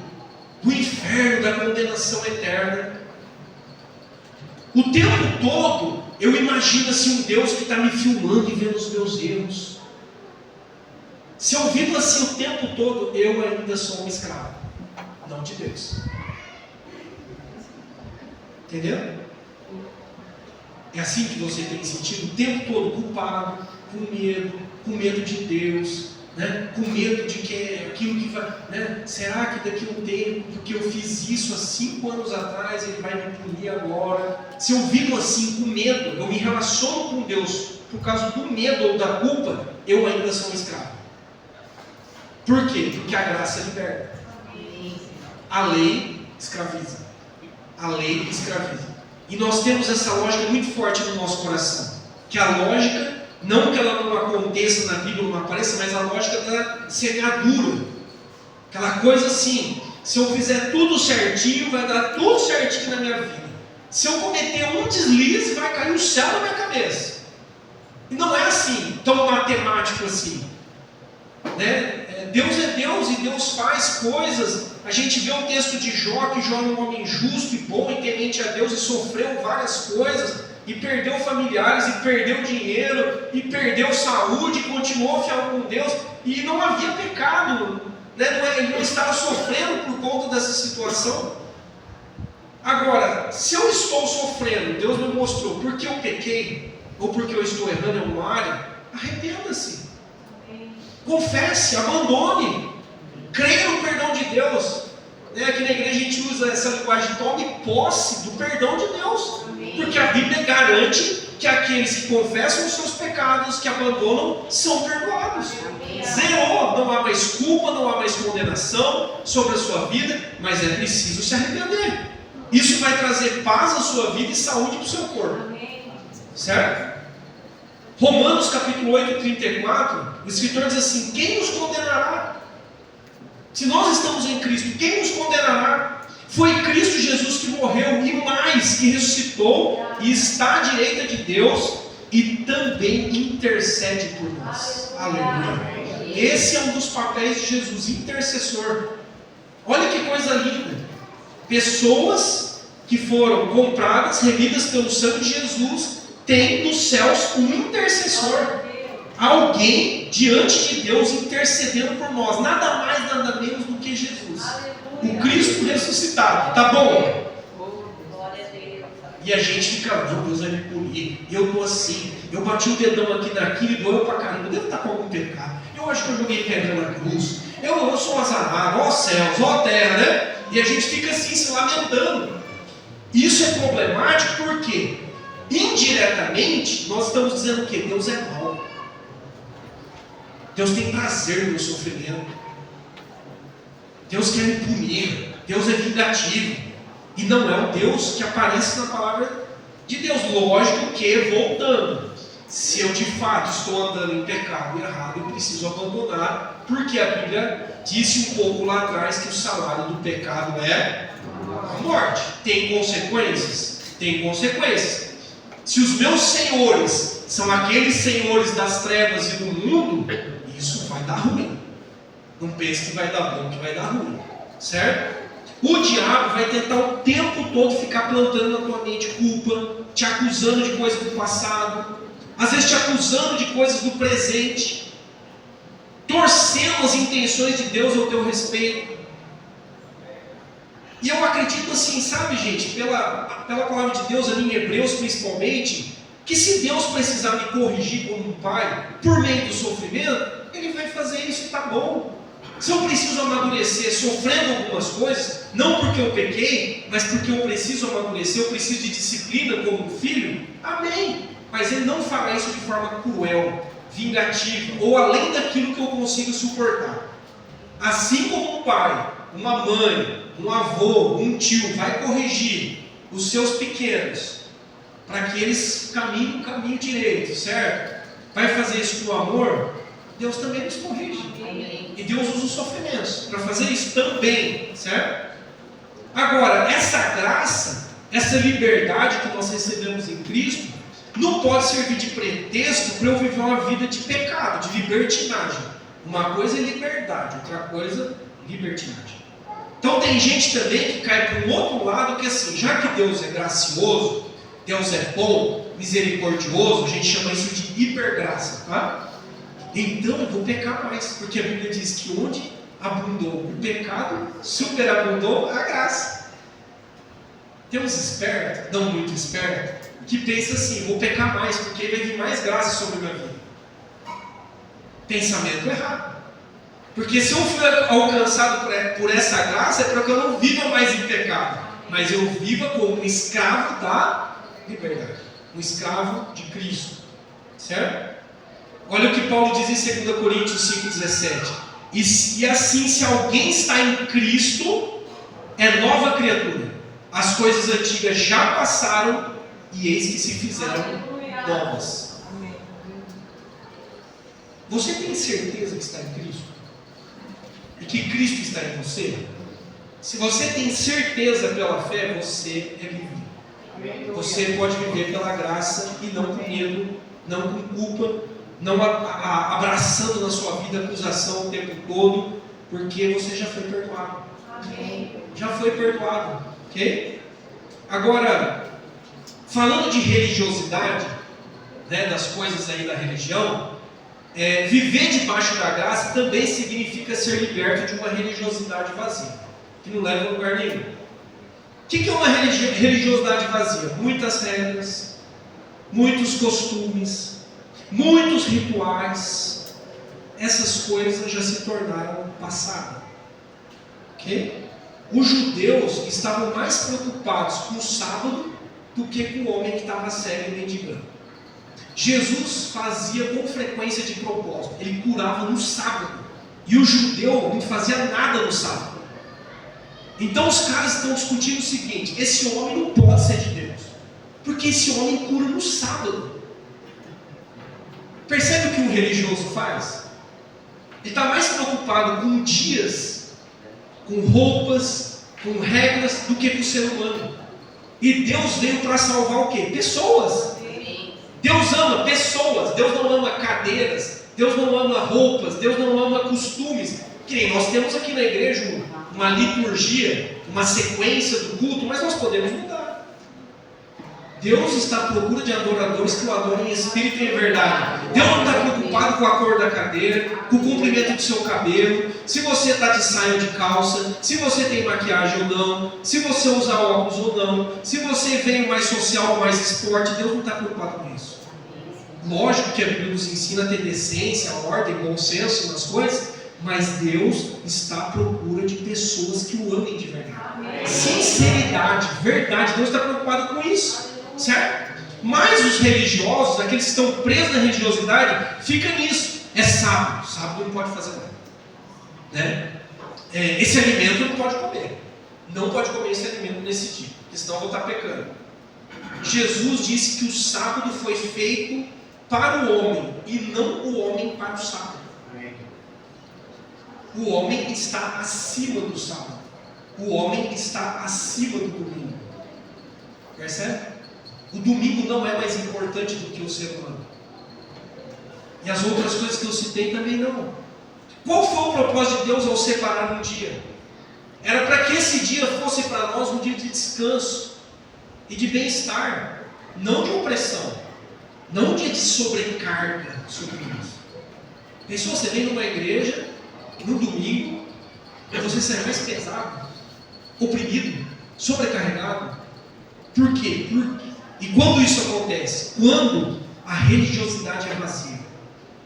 S2: do inferno, da condenação eterna. O tempo todo eu imagino assim um Deus que está me filmando e vendo os meus erros. Se eu vivo assim o tempo todo, eu ainda sou um escravo, não de Deus. Entendeu? É assim que você tem sentido o tempo todo culpado, com medo de Deus, né? Com medo de que aquilo que vai, né? Será que daqui a um tempo, porque eu fiz isso há 5 anos atrás, ele vai me punir agora? Se eu vivo assim com medo, eu me relaciono com Deus por causa do medo ou da culpa, eu ainda sou um escravo. Por quê? Porque a graça liberta. A lei escraviza. A lei escraviza. E nós temos essa lógica muito forte no nosso coração. Que a lógica, não que ela não aconteça na Bíblia, não apareça, mas a lógica da semeadura. Aquela coisa assim, se eu fizer tudo certinho, vai dar tudo certinho na minha vida. Se eu cometer um deslize, vai cair o céu na minha cabeça. E não é assim, tão matemático assim. Né? Deus é Deus e Deus faz coisas. A gente vê o texto de Jó, que Jó é um homem justo e bom e temente a Deus e sofreu várias coisas, e perdeu familiares, e perdeu dinheiro, e perdeu saúde, e continuou fiel com Deus, e não havia pecado, né? Ele não estava sofrendo por conta dessa situação. Agora, se eu estou sofrendo, Deus me mostrou porque eu pequei, ou porque eu estou errando em uma área, arrependa-se. Confesse, abandone, creia no perdão de Deus. Aqui na igreja a gente usa essa linguagem: tome posse do perdão de Deus. Porque a Bíblia garante que aqueles que confessam os seus pecados, que abandonam, são perdoados. Zerou, não há mais culpa, não há mais condenação sobre a sua vida, mas é preciso se arrepender. Isso vai trazer paz à sua vida e saúde para o seu corpo. Certo? Romanos capítulo 8, 34, o escritor diz assim: quem nos condenará? Se nós estamos em Cristo, quem nos condenará? Foi Cristo Jesus que morreu e mais, que ressuscitou e está à direita de Deus e também intercede por nós. Aleluia. Esse é um dos papéis de Jesus, intercessor. Olha que coisa linda. Pessoas que foram compradas, remidas pelo sangue de Jesus, têm nos céus um intercessor. Alguém diante de Deus intercedendo por nós. Nada mais, nada menos do que Jesus. O Cristo ressuscitado. Tá bom? E a gente fica: não, Deus vai me punir. Eu estou assim. Eu bati o dedão aqui naquilo e doeu pra caramba. Devo estar com algum pecado. Eu acho que eu joguei pedra na cruz. Eu sou azarado. Ó céus, ó terra, né? E a gente fica assim, se lamentando. Isso é problemático porque indiretamente nós estamos dizendo que Deus é mau. Deus tem prazer no sofrimento. Deus quer me punir. Deus é vingativo. E não é o Deus que aparece na palavra de Deus. Lógico que, voltando, se eu de fato estou andando em pecado errado, eu preciso abandonar, porque a Bíblia disse um pouco lá atrás que o salário do pecado é a morte. Tem consequências? Tem consequências. Se os meus senhores são aqueles senhores das trevas e do mundo, isso vai dar ruim. Não pense que vai dar bom, que vai dar ruim. Certo? O diabo vai tentar o tempo todo ficar plantando na tua mente culpa, te acusando de coisas do passado, às vezes te acusando de coisas do presente, torcendo as intenções de Deus ao teu respeito. E eu acredito assim, sabe, gente, pela palavra de Deus ali em Hebreus principalmente, que se Deus precisar me corrigir como um pai, por meio do sofrimento, Ele vai fazer isso e está bom. Se eu preciso amadurecer sofrendo algumas coisas, não porque eu pequei, mas porque eu preciso amadurecer, eu preciso de disciplina como um filho, amém. Mas Ele não fará isso de forma cruel, vingativa, ou além daquilo que eu consigo suportar. Assim como um pai, uma mãe, um avô, um tio vai corrigir os seus pequenos, para que eles caminhem o caminho direito, certo? Vai fazer isso com amor, Deus também nos corrige. Amém. E Deus usa os sofrimentos para fazer isso também, certo? Agora, essa graça, essa liberdade que nós recebemos em Cristo, não pode servir de pretexto para eu viver uma vida de pecado, de libertinagem. Uma coisa é liberdade, outra coisa é libertinagem. Então tem gente também que cai para um outro lado, que assim, já que Deus é gracioso, Deus é bom, misericordioso, a gente chama isso de hipergraça, tá? Então eu vou pecar mais, porque a Bíblia diz que onde abundou o pecado, superabundou a graça. Tem uns espertos, não muito espertos, que pensam assim, vou pecar mais, porque vai vir mais graça sobre a minha vida. Pensamento errado. Porque se eu for alcançado por essa graça, é para que eu não viva mais em pecado, mas eu viva como um escravo da liberdade, um escravo de Cristo, certo? Olha o que Paulo diz em 2 Coríntios 5,17. E assim, se alguém está em Cristo, é nova criatura. As coisas antigas já passaram e eis que se fizeram novas. Você tem certeza que está em Cristo? E que Cristo está em você? Se você tem certeza pela fé, você é livre. Você pode viver pela graça e não com medo, não com culpa, não abraçando na sua vida acusação o tempo todo, porque você já foi perdoado. Já foi perdoado, ok? Agora, falando de religiosidade, né, das coisas aí da religião, viver debaixo da graça também significa ser liberto de uma religiosidade vazia, que não leva a lugar nenhum. O que é uma religiosidade vazia? Muitas regras, muitos costumes, muitos rituais. Essas coisas já se tornaram passado. Okay? Os judeus estavam mais preocupados com o sábado do que com o homem que estava cego e mendigando. Jesus fazia com frequência de propósito, ele curava no sábado, e o judeu não fazia nada no sábado. Então os caras estão discutindo o seguinte: esse homem não pode ser de Deus, porque esse homem cura no sábado. Percebe o que um religioso faz? Ele está mais preocupado com dias, com roupas, com regras, do que com o ser humano. E Deus veio para salvar o quê? Pessoas. Deus ama pessoas, Deus não ama cadeiras, Deus não ama roupas, Deus não ama costumes. Que nem nós temos aqui na igreja uma liturgia, uma sequência do culto, mas nós podemos mudar. Deus está à procura de adoradores que o adorem em espírito e em verdade. Deus não está preocupado com a cor da cadeira, com o comprimento do seu cabelo, se você está de saia ou de calça, se você tem maquiagem ou não, se você usa óculos ou não, se você veio mais social ou mais esporte. Deus não está preocupado com isso. Lógico que a Bíblia nos ensina a ter decência, ordem, bom senso nas coisas, mas Deus está à procura de pessoas que o amem de verdade. Sinceridade, verdade, Deus está preocupado com isso, certo? Mas os religiosos, aqueles que estão presos na religiosidade, fica nisso. É sábado, sábado não pode fazer nada, né? Esse alimento não pode comer, não pode comer esse alimento nesse dia, porque senão eu vou estar pecando. Jesus disse que o sábado foi feito para o homem e não o homem para o sábado. O homem está acima do sábado. O homem está acima do domingo. Percebe? O domingo não é mais importante do que o ser humano. E as outras coisas que eu citei também não. Qual foi o propósito de Deus ao separar um dia? Era para que esse dia fosse para nós um dia de descanso e de bem-estar, não de opressão, não um dia de sobrecarga sobre nós. Pensou, você vem numa igreja, no domingo, e você sai mais pesado, oprimido, sobrecarregado. Por quê? E quando isso acontece? Quando a religiosidade é vazia,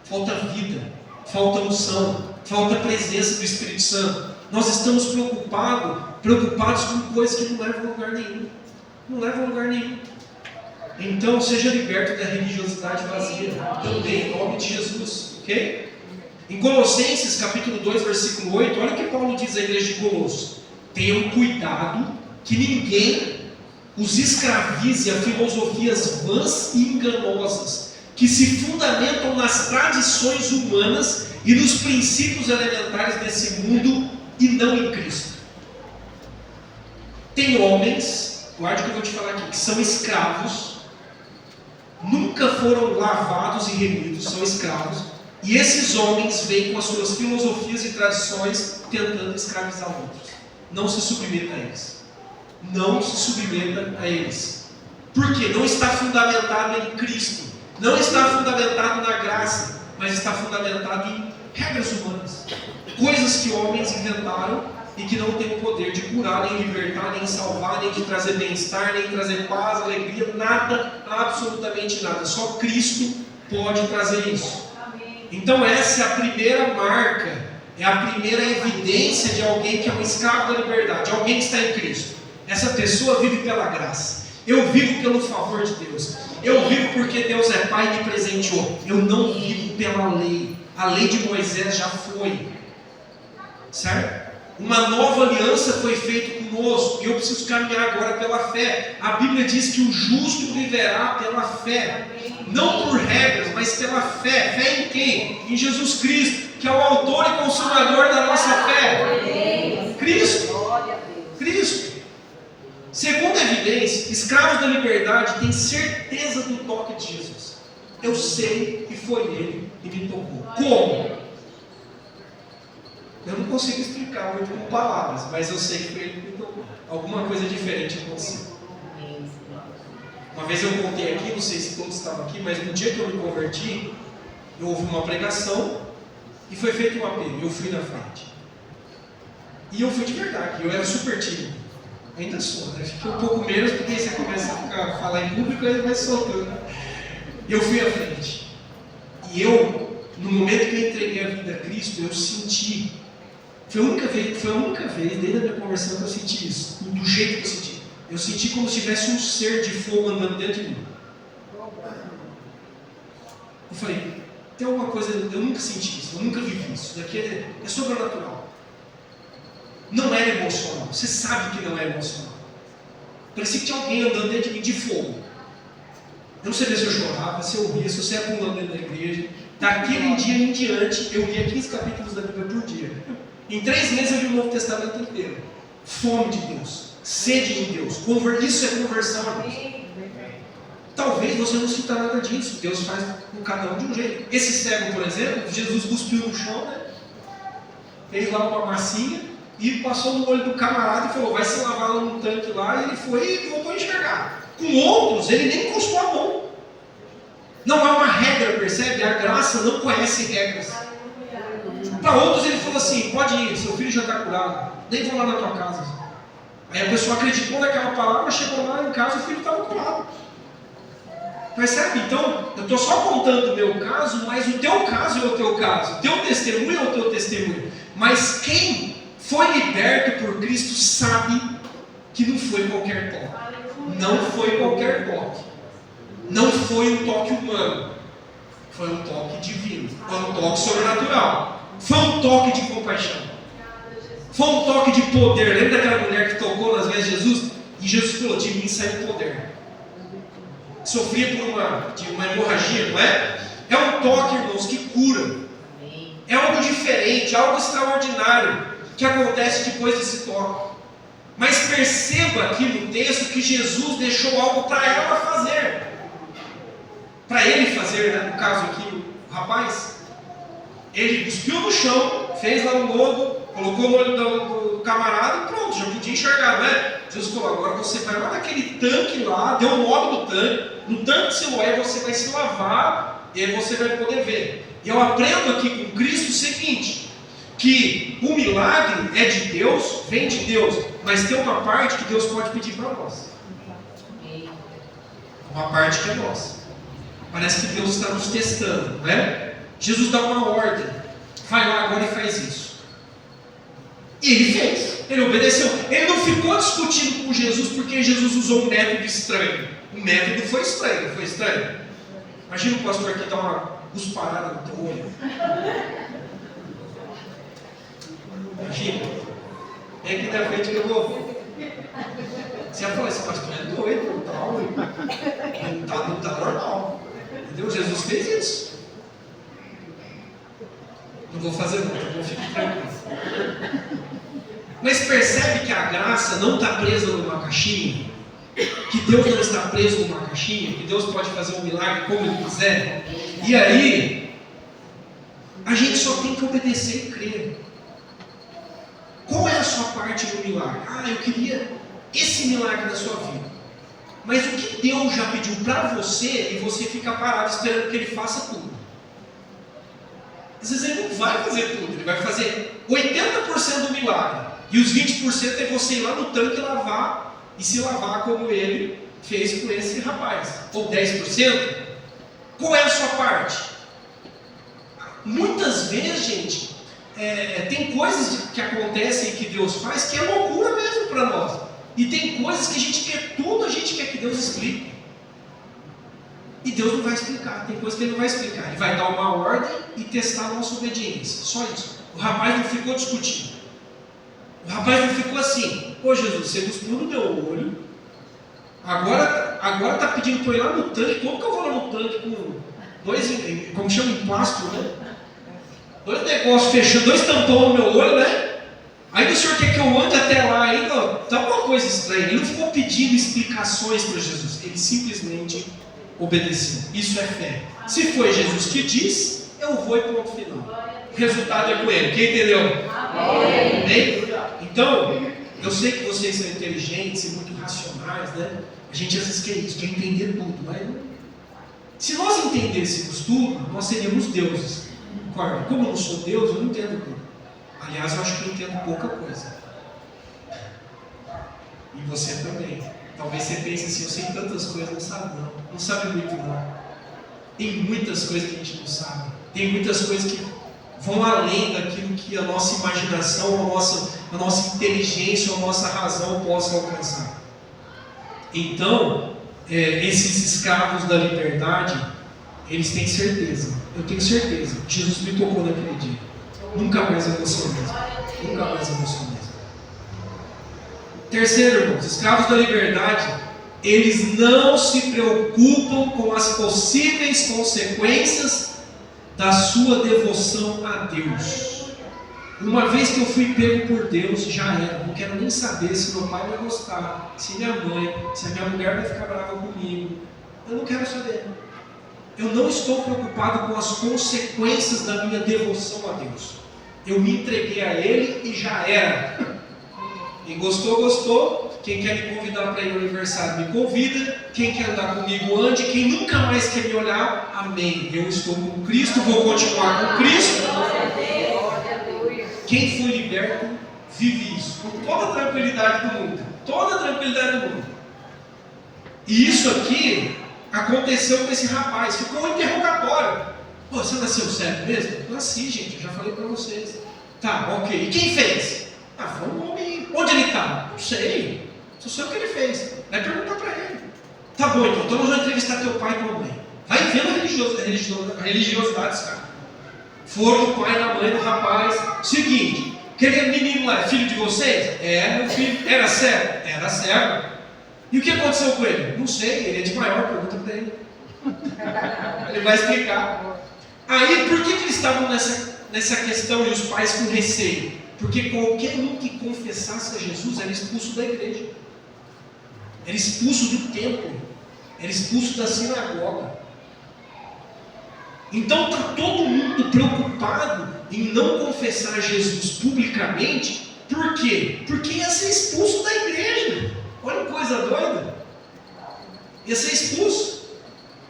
S2: falta vida, falta unção, falta a presença do Espírito Santo. Nós estamos preocupados com coisas que não levam a lugar nenhum. Não levam a lugar nenhum. Então, seja liberto da religiosidade vazia também, em nome de Jesus, ok? Em Colossenses, capítulo 2, versículo 8, olha o que Paulo diz à igreja de Colossos: tenham cuidado que ninguém os escravize a filosofias vãs e enganosas, que se fundamentam nas tradições humanas e nos princípios elementares desse mundo e não em Cristo. Tem homens, guarde o que eu vou te falar aqui, que são escravos, nunca foram lavados e remidos, são escravos, e esses homens vêm com as suas filosofias e tradições tentando escravizar outros. Não se submeta a eles. Não se submeta a eles. Por quê? Não está fundamentado em Cristo. Não está fundamentado na graça, mas está fundamentado em regras humanas. Coisas que homens inventaram e que não têm o poder de curar, nem libertar, nem salvar, nem de trazer bem-estar, nem trazer paz, alegria, nada, absolutamente nada. Só Cristo pode trazer isso. Então essa é a primeira marca, é a primeira evidência de alguém que é um escravo da liberdade, alguém que está em Cristo. Essa pessoa vive pela graça. Eu vivo pelo favor de Deus. Eu vivo porque Deus é Pai e me presenteou. Eu não vivo pela lei. A lei de Moisés já foi. Certo? Uma nova aliança foi feita conosco. E eu preciso caminhar agora pela fé. A Bíblia diz que o justo viverá pela fé. Não por regras, mas pela fé. Fé em quem? Em Jesus Cristo, que é o autor e consumador da nossa fé. Cristo. Cristo. Segunda evidência, escravos da liberdade têm certeza do toque de Jesus. Eu sei que foi Ele que me tocou. Como? Eu não consigo explicar muito com palavras, mas eu sei que foi Ele que me tocou. Alguma coisa diferente aconteceu. Uma vez eu contei aqui, não sei se todos estavam aqui, mas no dia que eu me converti, eu ouvi uma pregação e foi feito um apelo. Eu fui na frente. E eu fui de verdade, eu era super tímido. Ainda sou, né? Fiquei um pouco menos, porque aí você começa a falar em público e aí vai soltando. Eu fui à frente. E eu, no momento que eu entreguei a vida a Cristo, eu senti. Foi a única vez, desde a minha conversão, que eu senti isso. Do jeito que eu senti. Eu senti como se tivesse um ser de fogo andando dentro de mim. Eu falei, tem alguma coisa, eu nunca senti isso, eu nunca vivi isso. Isso daqui é sobrenatural. Não era emocional. Você sabe que não é emocional. Parecia que tinha alguém andando dentro de mim de fogo. Eu não sabia se eu chorava, se eu ria, se eu saia pulando dentro da igreja. Daquele dia em diante, eu lia 15 capítulos da Bíblia por dia. Em 3 meses eu li o Novo Testamento inteiro. Fome de Deus, sede de Deus. Isso é conversão a Deus. Talvez você não sinta nada disso. Deus faz com cada um de um jeito. Esse cego, por exemplo, Jesus cuspiu no chão, né? Fez lá uma massinha e passou no olho do camarada e falou, vai se lavar lá num tanque lá, e ele foi e voltou a enxergar. Com outros, ele nem encostou a mão. Não é uma regra, percebe? A graça não conhece regras. Para outros ele falou assim, pode ir, seu filho já está curado, nem vou lá na tua casa. Aí a pessoa acreditou naquela palavra, chegou lá em casa e o filho estava curado. Percebe? Então, eu estou só contando o meu caso, mas o teu caso é o teu caso, o teu testemunho é o teu testemunho. Mas quem foi liberto por Cristo sabe que não foi qualquer toque. Não foi qualquer toque. Não foi um toque humano. Foi um toque divino. Foi um toque sobrenatural. Foi um toque de compaixão. Foi um toque de poder. Lembra daquela mulher que tocou nas veias de Jesus? E Jesus falou, de mim sai o poder. Sofria por uma hemorragia, não é? É um toque, irmãos, que cura. É algo diferente, algo extraordinário que acontece depois desse toque. Mas perceba aqui no texto que Jesus deixou algo para ela fazer. Para ele fazer, né? No caso aqui, o rapaz, ele cuspiu no chão, fez lá no lodo, colocou no olho do camarada e pronto, já podia enxergar, né? Jesus falou, agora você vai lá naquele tanque lá, deu o nome do tanque, no tanque de Siloé você vai se lavar e aí você vai poder ver. E eu aprendo aqui com Cristo o seguinte, que o milagre é de Deus, vem de Deus, mas tem uma parte que Deus pode pedir para nós. Uma parte que é nossa. Parece que Deus está nos testando, não é? Jesus dá uma ordem. Vai lá agora e faz isso. E ele fez. Ele obedeceu. Ele não ficou discutindo com Jesus porque Jesus usou um método estranho. O método foi estranho, foi estranho. Imagina o pastor aqui dar uma cusparada no teu olho. Imagina. Vem aqui na frente que eu vou. Você vai falar, esse pastor é doido, não tá normal. Entendeu? Jesus fez isso. Não vou fazer não, então fique tranquilo. Mas percebe que a graça não está presa numa caixinha? Que Deus não está preso numa caixinha? Que Deus pode fazer um milagre como Ele quiser? E aí, a gente só tem que obedecer e crer. Qual é a sua parte no milagre? Ah, eu queria esse milagre na sua vida. Mas o que Deus já pediu para você e você fica parado esperando que Ele faça tudo? Às vezes Ele não vai fazer tudo, Ele vai fazer 80% do milagre. E os 20% é você ir lá no tanque lavar e se lavar como Ele fez com esse rapaz. Ou 10%? Qual é a sua parte? Muitas vezes, gente, tem coisas que acontecem que Deus faz que é loucura mesmo para nós. E tem coisas que a gente quer tudo, a gente quer que Deus explique. E Deus não vai explicar, tem coisas que Ele não vai explicar. Ele vai dar uma ordem e testar a nossa obediência. Só isso. O rapaz não ficou discutindo. O rapaz não ficou assim, pô Jesus, você cuspiu no meu olho, agora está pedindo para eu ir lá no tanque, como que eu vou lá no tanque com dois, como chama, em plástico, né? Dois negócios fechando, 2 tampões no meu olho, né? Aí o senhor quer que eu ande até lá ainda? Tá uma coisa estranha. Ele não ficou pedindo explicações para Jesus, ele simplesmente obedeceu. Isso é fé. Se foi Jesus que disse, eu vou e ponto final. O resultado é com Ele. Quem entendeu? Amém? Então, eu sei que vocês são inteligentes e muito racionais, né? A gente às vezes quer isso, quer entender tudo, mas se nós entendêssemos tudo, nós seríamos deuses. Como eu não sou Deus, eu não entendo tudo. Aliás, eu acho que eu entendo pouca coisa. E você também. Talvez você pense assim, eu sei tantas coisas, não sabe não. Não sabe muito não. Tem muitas coisas que a gente não sabe. Tem muitas coisas que vão além daquilo que a nossa imaginação, a nossa inteligência, a nossa razão possa alcançar. Então, esses escravos da liberdade, eles têm certeza. Eu tenho certeza. Jesus me tocou naquele dia. Nunca mais eu vou ser o mesmo. Nunca mais eu vou ser o mesmo. Terceiro, irmãos, escravos da liberdade, eles não se preocupam com as possíveis consequências da sua devoção a Deus. Uma vez que eu fui pego por Deus, já era. Não quero nem saber se meu pai vai gostar, se minha mãe, se a minha mulher vai ficar brava comigo. Eu não quero saber. Eu não estou preocupado com as consequências da minha devoção a Deus. Eu me entreguei a Ele e já era. Quem gostou, gostou. Quem quer me convidar para ir ao aniversário, me convida. Quem quer andar comigo, ande. Quem nunca mais quer me olhar, amém. Eu estou com Cristo, vou continuar com Cristo. Quem foi liberto, vive isso. Com toda a tranquilidade do mundo. Toda a tranquilidade do mundo. E isso aqui aconteceu com esse rapaz. Ficou um interrogatório. Pô, você nasceu cego mesmo? Nasci, gente. Eu já falei para vocês. Tá, ok. E quem fez? Ah, foi um homem. Onde ele está? Não sei. Só sei o que ele fez. Vai perguntar para ele. Tá bom, então nós vamos entrevistar teu pai e tua mãe. Vai vendo a religiosidade, cara. Foram o pai e a mãe do rapaz. Seguinte, aquele menino lá é filho de vocês? É, meu filho. Era cego? Era cego. E o que aconteceu com ele? Não sei, ele é de maior, pergunta para ele. Ele vai explicar. Aí, por que eles estavam nessa questão e os pais com receio? Porque qualquer um que confessasse a Jesus era expulso da igreja, era expulso do templo, era expulso da sinagoga. Então está todo mundo preocupado em não confessar Jesus publicamente. Por quê? Porque ia ser expulso da igreja. Olha que coisa doida. Ia ser expulso.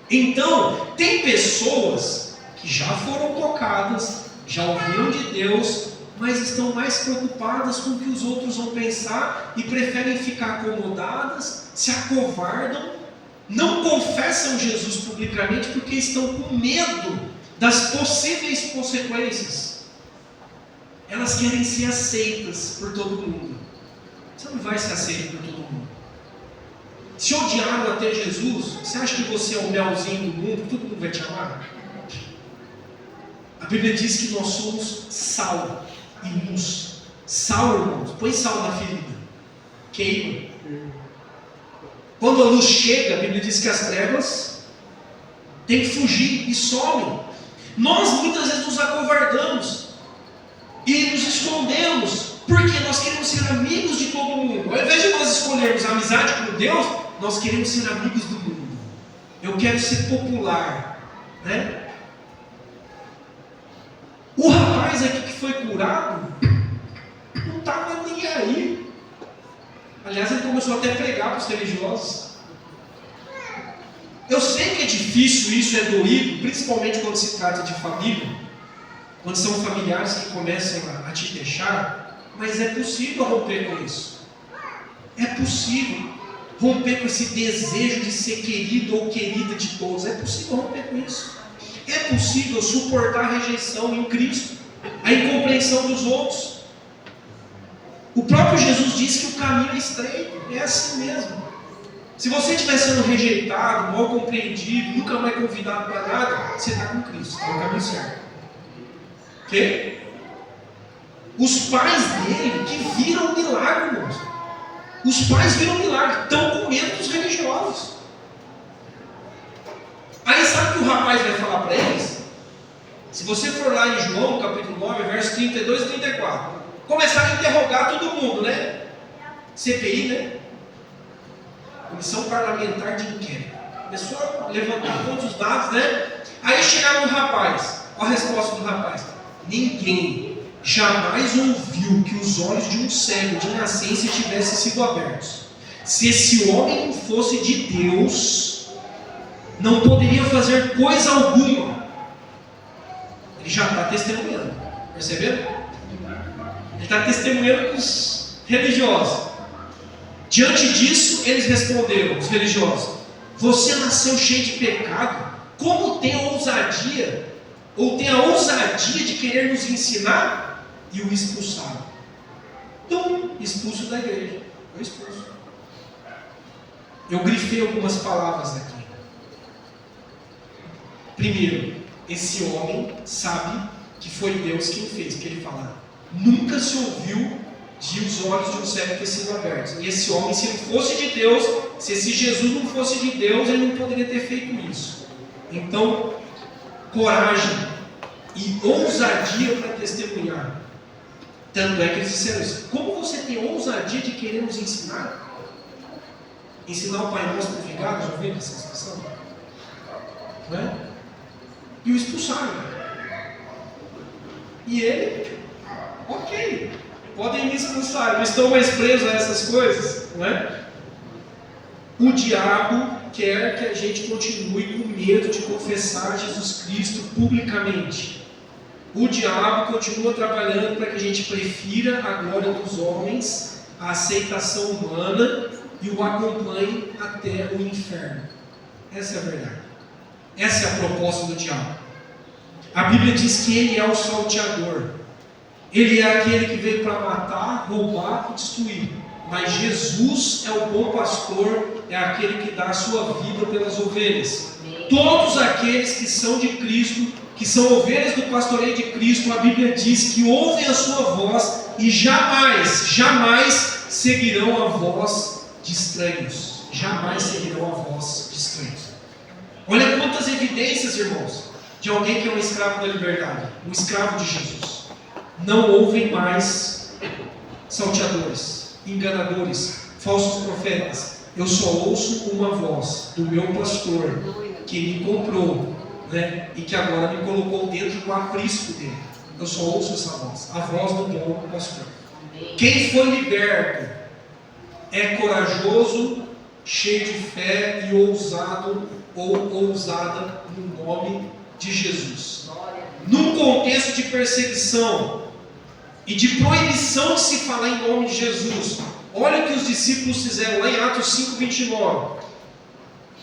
S2: Então, tem pessoas que já foram tocadas, já ouviram de Deus, mas estão mais preocupadas com o que os outros vão pensar e preferem ficar acomodadas, se acovardam não confessam Jesus publicamente porque estão com medo das possíveis consequências. Elas querem ser aceitas por todo mundo. Você não vai ser aceito por todo mundo. Se odiaram até Jesus, você acha que você é o melzinho do mundo, todo mundo vai te amar? A Bíblia diz que nós somos sal e luz. Sal, irmãos, põe sal na ferida, queima. Quando a luz chega, a Bíblia diz que as trevas têm que fugir e somem. Nós muitas vezes nos acovardamos e nos escondemos, porque nós queremos ser amigos de todo mundo. Ao invés de nós escolhermos a amizade com Deus, nós queremos ser amigos do mundo. Eu quero ser popular, né? O rapaz aqui que foi curado não estava nem aí. Aliás, ele começou até a pregar para os religiosos. Eu sei que é difícil, isso é doído, principalmente quando se trata de família, quando são familiares que começam a te deixar, mas é possível romper com isso. É possível romper com esse desejo de ser querido ou querida de todos. É possível romper com isso. É possível suportar a rejeição em Cristo, a incompreensão dos outros. O próprio Jesus disse que o caminho é estreito, é assim mesmo. Se você estiver sendo rejeitado, mal compreendido, nunca mais convidado para nada, você está com Cristo, está no caminho certo. Ok? Os pais dele que viram o milagre, irmãos. Os pais viram o milagre, estão com medo dos religiosos. Aí sabe o que o rapaz vai falar para eles? Se você for lá em João, capítulo 9, versos 32 e 34, começaram a interrogar todo mundo, né? CPI, né? Comissão Parlamentar de Inquérito. Começou a levantar todos os dados, né? Aí chegaram no rapaz. Olha a resposta do rapaz. Ninguém jamais ouviu que os olhos de um cego de nascença tivessem sido abertos. Se esse homem não fosse de Deus, não poderia fazer coisa alguma. Ele já está testemunhando. Perceberam? Ele está testemunhando com os religiosos. Diante disso, eles responderam, os religiosos: você nasceu cheio de pecado, como tem a ousadia, ou tem a ousadia de querer nos ensinar? E o expulsaram. Então, expulso da igreja. Foi expulso. Eu grifei algumas palavras aqui. Primeiro, esse homem sabe que foi Deus quem fez, que ele fala: nunca se ouviu de os olhos de um cego ter sido abertos. E esse homem, se ele fosse de Deus, se esse Jesus não fosse de Deus, ele não poderia ter feito isso. Então, coragem e ousadia para testemunhar. Tanto é que eles disseram isso. Como você tem ousadia de querer nos ensinar? Ensinar o Pai Nosso para o vigário, já ouviram essa expressão? Não é? E o expulsaram. E ele, ok, podem me expulsar, não estou mais preso a essas coisas, não é? O diabo quer que a gente continue com medo de confessar Jesus Cristo publicamente. O diabo continua trabalhando para que a gente prefira a glória dos homens, a aceitação humana e o acompanhe até o inferno. Essa é a verdade. Essa é a proposta do diabo. A Bíblia diz que ele é o salteador. Ele é aquele que veio para matar, roubar e destruir. Mas Jesus é o bom pastor, é aquele que dá a sua vida pelas ovelhas. Todos aqueles que são de Cristo, que são ovelhas do pastoreio de Cristo, a Bíblia diz que ouvem a sua voz e jamais, jamais seguirão a voz de estranhos. Jamais seguirão a voz de estranhos. Olha quantas evidências, irmãos, de alguém que é um escravo da liberdade, um escravo de Jesus. Não ouvem mais salteadores, enganadores, falsos profetas. Eu só ouço uma voz do meu pastor, que me comprou, né, e que agora me colocou dentro do aprisco dele. Eu só ouço essa voz, a voz do bom pastor. Quem foi liberto é corajoso, cheio de fé e ousado ou ousada no nome de Jesus. Num contexto de perseguição e de proibição de se falar em nome de Jesus, olha o que os discípulos fizeram lá em Atos 5:29.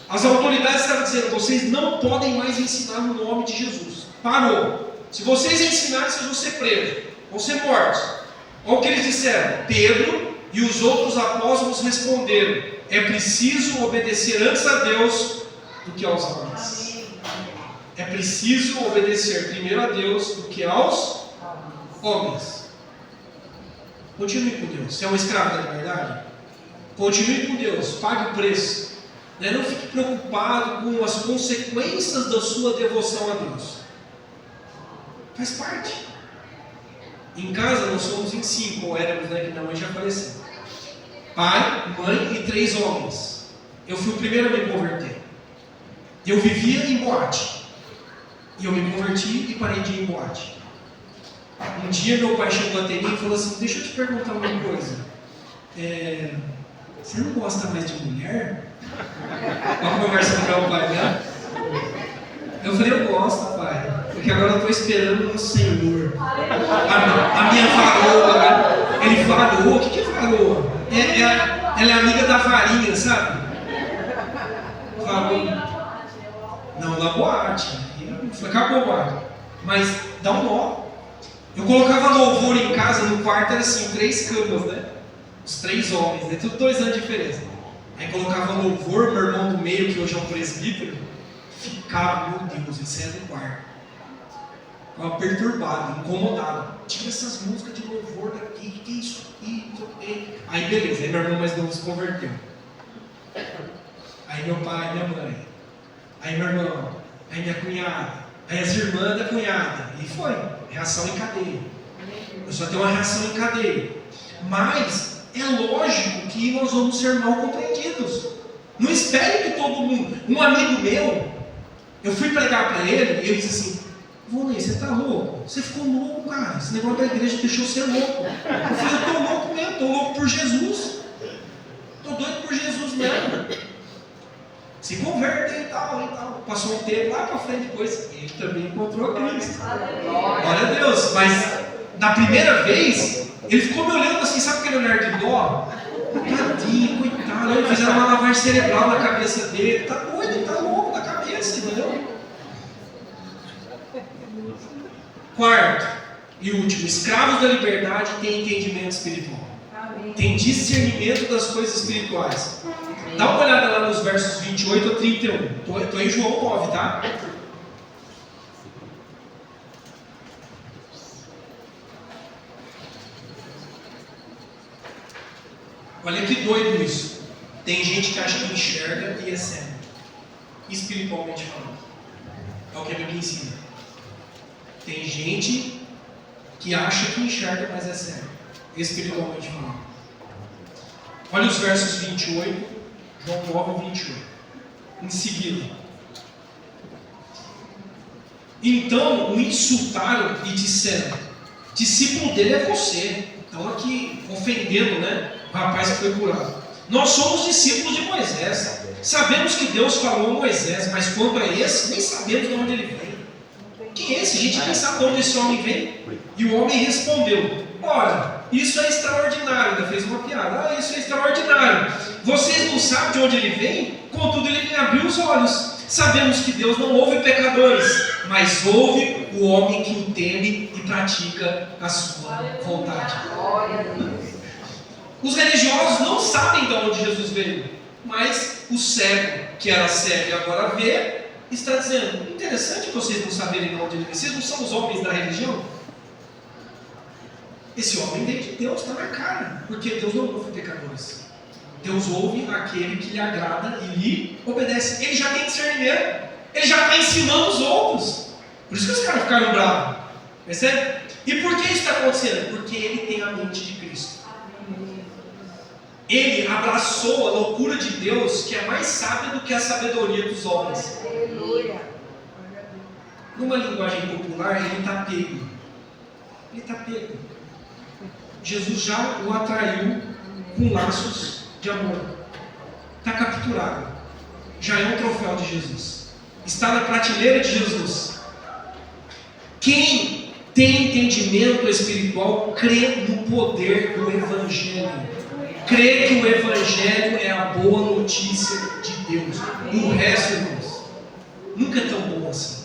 S2: As autoridades estavam dizendo: vocês não podem mais ensinar no nome de Jesus. Parou. Se vocês ensinarem, vocês vão ser presos, vão ser mortos. Olha o que eles disseram. Pedro e os outros apóstolos responderam: é preciso obedecer antes a Deus do que aos homens. É preciso obedecer primeiro a Deus do que aos homens. Continue com Deus. Você é um escravo da liberdade? Continue com Deus. Pague o preço. Não fique preocupado com as consequências da sua devoção a Deus. Faz parte. Em casa nós somos em 5, ou éramos, que minha mãe já faleceu. Pai, mãe e 3 homens. Eu fui o primeiro a me converter. Eu vivia em boate. E eu me converti e parei de ir em boate. Um dia meu pai chegou até mim e falou assim: deixa eu te perguntar uma coisa. Você não gosta mais de mulher? Uma conversa com meu pai, né? Eu falei: eu gosto, pai. Porque agora eu estou esperando no Senhor. A minha varoa, né? Ele varoa. O que é varoa? Ela é amiga da varinha, sabe? Varoa. Não, na boate. Acabou a boate. Mas dá um nó. Eu colocava louvor em casa, no quarto era assim, 3 camas, né? Os 3 homens, né? Tudo 2 anos de diferença. Aí colocava louvor, meu irmão do meio, que hoje é um presbítero, ficava, meu Deus, ele saia do quarto. Ficava perturbado, incomodado. Tira essas músicas de louvor daqui, que é isso aqui? Aí beleza, aí meu irmão mais novo se converteu. Aí meu pai, minha mãe. Aí meu irmão, aí minha cunhada. Aí as irmãs da cunhada. E foi, reação em cadeia. Eu só tenho uma reação em cadeia. Mas é lógico que nós vamos ser mal compreendidos. Não espere que todo mundo... Um amigo meu, eu fui pregar para ele e ele disse assim: Volney, você está louco? Você ficou louco, cara. Esse negócio da igreja deixou você louco. Eu falei: eu estou louco mesmo, estou louco por Jesus. Estou doido por Jesus mesmo. Se converte e tal. Passou um tempo lá para frente depois, ele também encontrou a Cristo. Glória a Deus. Mas na primeira vez, ele ficou me olhando assim, sabe aquele olhar de dó? Tadinho, coitado. Ele fizeram uma lavagem cerebral na cabeça dele. Tá doido, ele tá louco na cabeça, entendeu? Quarto e último: escravos da liberdade têm entendimento espiritual. Tem discernimento das coisas espirituais. Dá uma olhada lá nos versos 28 a 31. Estou em João 9, tá? Olha que doido isso. Tem gente que acha que enxerga e é cego. Espiritualmente falando. É o que a Bíblia ensina. Tem gente que acha que enxerga, mas é cego. Espiritualmente falando. Olha os versos 28. João 9, 28. Em seguida: então o insultaram e disseram: discípulo dele é você. Então aqui ofendendo, o rapaz que foi curado. Nós somos discípulos de Moisés. Sabemos que Deus falou a Moisés, mas quanto a esse, nem sabemos de onde ele vem. Quem é esse? A gente nem sabe de onde esse homem vem. E o homem respondeu: ora, isso é extraordinário. Ainda fez uma piada. Isso é extraordinário. Vocês não sabem de onde ele vem? Contudo, ele me abriu os olhos. Sabemos que Deus não ouve pecadores, mas ouve o homem que o teme e pratica a sua vontade. Os religiosos não sabem de onde Jesus veio, mas o cego, que era cego e agora vê, está dizendo: interessante vocês não saberem de onde ele veio. Vocês não são os homens da religião? Esse homem veio de Deus, está na cara, porque Deus não ouve pecadores. Deus ouve aquele que lhe agrada e lhe obedece. Ele já tem discernimento. Ele já está ensinando os outros. Por isso que os caras ficaram bravos. Percebe? E por que isso está acontecendo? Porque ele tem a mente de Cristo. Ele abraçou a loucura de Deus, que é mais sábia do que a sabedoria dos homens. Numa linguagem popular, ele está pego. Ele está pego. Jesus já o atraiu com laços de amor. Está capturado. Já é um troféu de Jesus. Está na prateleira de Jesus. Quem tem entendimento espiritual crê no poder do Evangelho. Crer que o Evangelho é a boa notícia de Deus. O resto, irmãos, nunca é tão bom assim.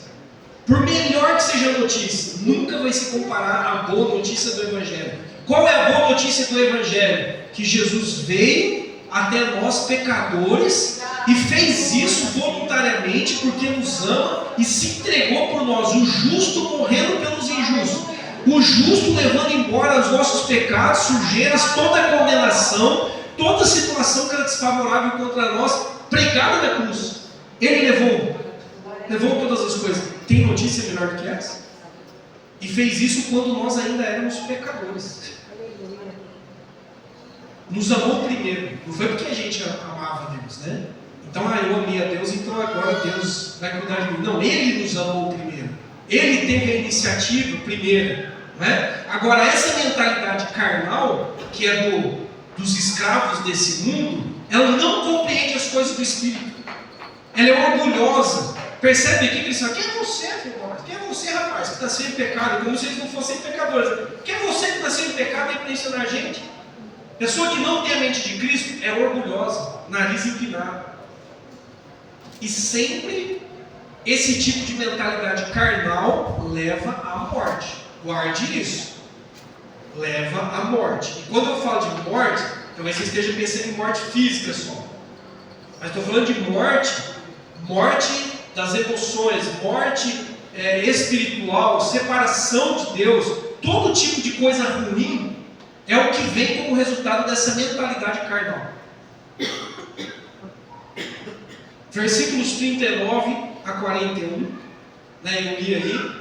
S2: Por melhor que seja a notícia, nunca vai se comparar à boa notícia do Evangelho. Qual é a boa notícia do Evangelho? Que Jesus veio até nós pecadores e fez isso voluntariamente porque nos ama e se entregou por nós, o justo morrendo pelos injustos, o justo levando embora os nossos pecados, sujeiras, toda a condenação, toda a situação que era desfavorável contra nós, pregada na cruz. Ele levou todas as coisas. Tem notícia melhor do que essa? E fez isso quando nós ainda éramos pecadores. Nos amou primeiro. Não foi porque a gente amava Deus, né? Então, eu amei a Deus, então agora Deus vai cuidar de mim. Não, Ele nos amou primeiro. Ele teve a iniciativa primeiro, né? Agora, essa mentalidade carnal, que é dos escravos desse mundo, ela não compreende as coisas do Espírito. Ela é orgulhosa. Percebe aqui que eles falam: quem é você, filho? Quem é você, rapaz, que está sem pecado? Como se eles não fossem pecadores. Quem é você que está sem pecado e para ensinar a gente? Pessoa que não tem a mente de Cristo é orgulhosa, nariz empinado. E sempre esse tipo de mentalidade carnal leva à morte. Guarde isso. Leva à morte. E quando eu falo de morte, talvez você esteja pensando em morte física só. Mas estou falando de morte das emoções, morte espiritual, separação de Deus, todo tipo de coisa ruim é o que vem como resultado dessa mentalidade carnal. Versículos 39 a 41, né, eu li aí.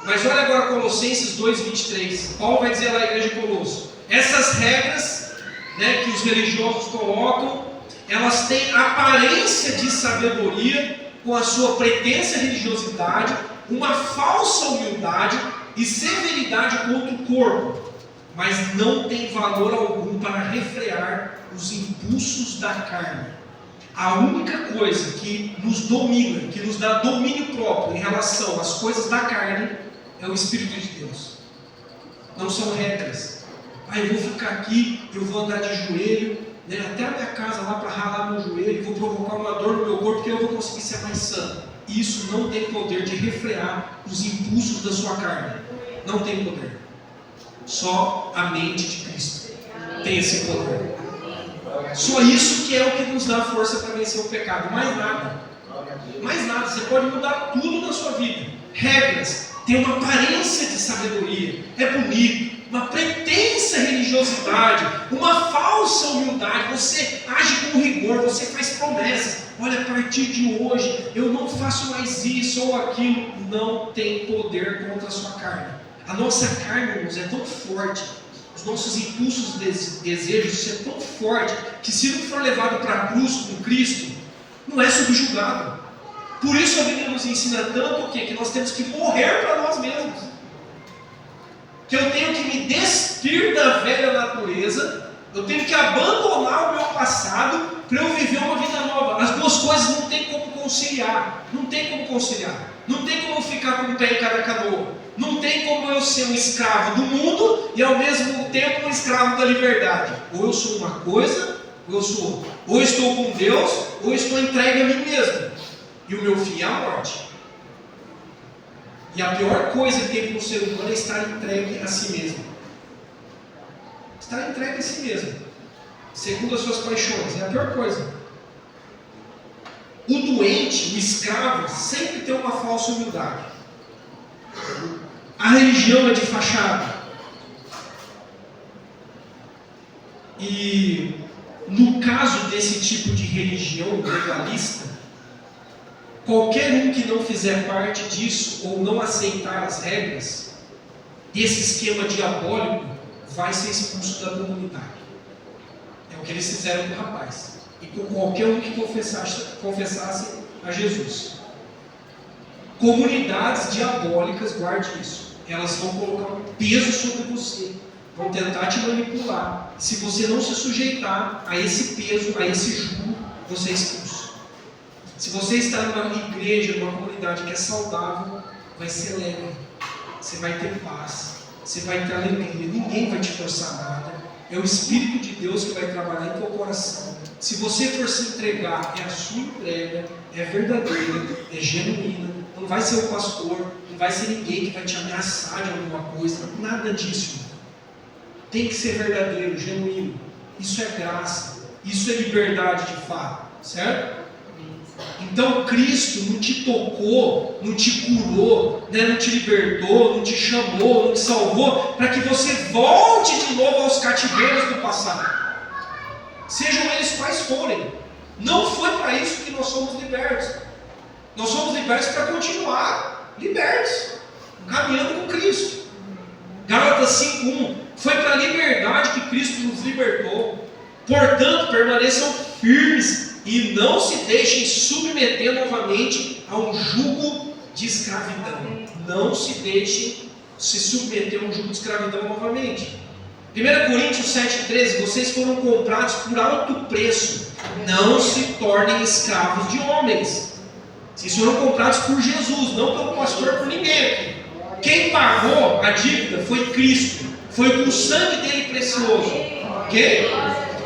S2: Mas olha agora Colossenses 2:23. Paulo vai dizer lá à igreja de Colosso: essas regras, né, que os religiosos colocam, elas têm aparência de sabedoria, com a sua pretensa religiosidade, uma falsa humildade e severidade contra o corpo, mas não tem valor algum para refrear os impulsos da carne. A única coisa que nos domina, que nos dá domínio próprio em relação às coisas da carne, é o Espírito de Deus. Não são regras. Eu vou ficar aqui, eu vou andar de joelho, né, até a minha casa lá para ralar meu joelho, vou provocar uma dor no meu corpo, porque eu vou conseguir ser mais sano. Isso não tem poder de refrear os impulsos da sua carne. Não tem poder. Só a mente de Cristo tem esse poder. Só isso que é o que nos dá força para vencer o pecado. Mais nada. Mais nada. Você pode mudar tudo na sua vida. Regras. Tem uma aparência de sabedoria. É bonito. Uma pretensa religiosidade. Uma falsa humildade. Você age com rigor. Você faz promessas. Olha, a partir de hoje eu não faço mais isso ou aquilo. Não tem poder contra a sua carne. A nossa carne, irmãos, é tão forte. Os nossos impulsos e desejos, isso é tão forte, que se não for levado para a cruz com Cristo, não é subjugado. Por isso a Bíblia nos ensina tanto o quê? Que nós temos que morrer para nós mesmos. Que eu tenho que me despir da velha natureza, eu tenho que abandonar o meu passado para eu viver uma vida nova. As duas coisas não tem como conciliar. Não tem como conciliar. Não tem como ficar com um pé em cada canoa. Não tem como eu ser um escravo do mundo e ao mesmo tempo um escravo da liberdade. Ou eu sou uma coisa, ou eu sou outra. Ou estou com Deus, ou estou entregue a mim mesmo. E o meu fim é a morte. E a pior coisa que tem para um ser humano é estar entregue a si mesmo. Estar entregue a si mesmo, segundo as suas paixões, é a pior coisa. O doente, o escravo, sempre tem uma falsa humildade. A religião é de fachada. E no caso desse tipo de religião legalista, qualquer um que não fizer parte disso ou não aceitar as regras desse esquema diabólico vai ser expulso da comunidade. É o que eles fizeram com o rapaz e com qualquer um que confessasse a Jesus. Comunidades diabólicas, guarde isso. Elas vão colocar um peso sobre você, vão tentar te manipular. Se você não se sujeitar a esse peso, a esse jugo, você é expulso. Se você está numa igreja, numa comunidade que é saudável, vai ser leve. Você vai ter paz, você vai ter alegria, ninguém vai te forçar nada. É o Espírito de Deus que vai trabalhar em teu coração. Se você for se entregar, é a sua entrega, é verdadeira, é genuína. Não vai ser o pastor, não vai ser ninguém que vai te ameaçar de alguma coisa. Nada disso. Tem que ser verdadeiro, genuíno. Isso é graça. Isso é liberdade de fato. Certo? Então Cristo não te tocou, não te curou, né? Não te libertou, não te chamou, não te salvou para que você volte de novo aos cativeiros do passado. Sejam eles quais forem. Não foi para isso que nós somos libertos. Nós somos libertos para continuar libertos, caminhando com Cristo. Gálatas 5:1 foi para a liberdade que Cristo nos libertou. Portanto, permaneçam firmes e não se deixem submeter novamente a um jugo de escravidão. Não se deixem se submeter a um jugo de escravidão novamente. 1 Coríntios 7,13, vocês foram comprados por alto preço. Não se tornem escravos de homens. Vocês foram comprados por Jesus, não pelo pastor, por ninguém aqui. Quem pagou a dívida foi Cristo. Foi com o sangue dele precioso. Ok?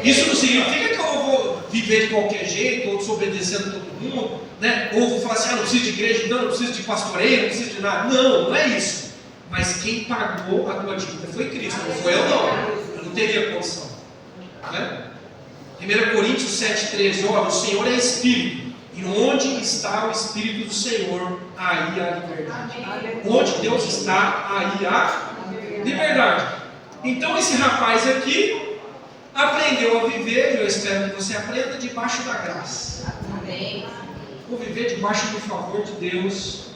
S2: Isso não significa que eu vou viver de qualquer jeito, ou desobedecendo todo mundo, né? Ou vou falar assim, não preciso de igreja, não preciso de pastoreio, não preciso de nada. Não, não é isso. Mas quem pagou a tua dívida foi Cristo, não foi eu não. Eu não teria condição. Né? 1 Coríntios 7,13, olha, o Senhor é Espírito. E onde está o Espírito do Senhor, aí há liberdade. Onde Deus está, aí há liberdade. Então esse rapaz aqui aprendeu a viver, e eu espero que você aprenda, debaixo da graça. Vou viver debaixo do favor de Deus,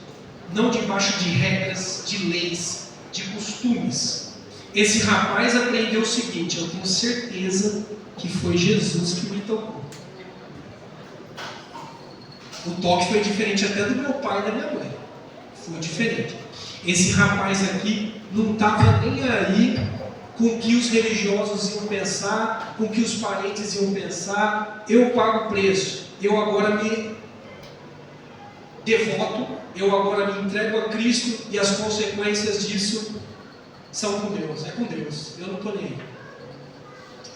S2: não debaixo de regras, de leis, de costumes. Esse rapaz aprendeu o seguinte, eu tenho certeza que foi Jesus que me tocou. O toque foi diferente até do meu pai e da minha mãe. Foi diferente. Esse rapaz aqui não estava nem aí com o que os religiosos iam pensar, com o que os parentes iam pensar. Eu pago o preço. Eu agora me devoto, eu agora me entrego a Cristo e as consequências disso são com Deus. É com Deus. Eu não estou nem aí.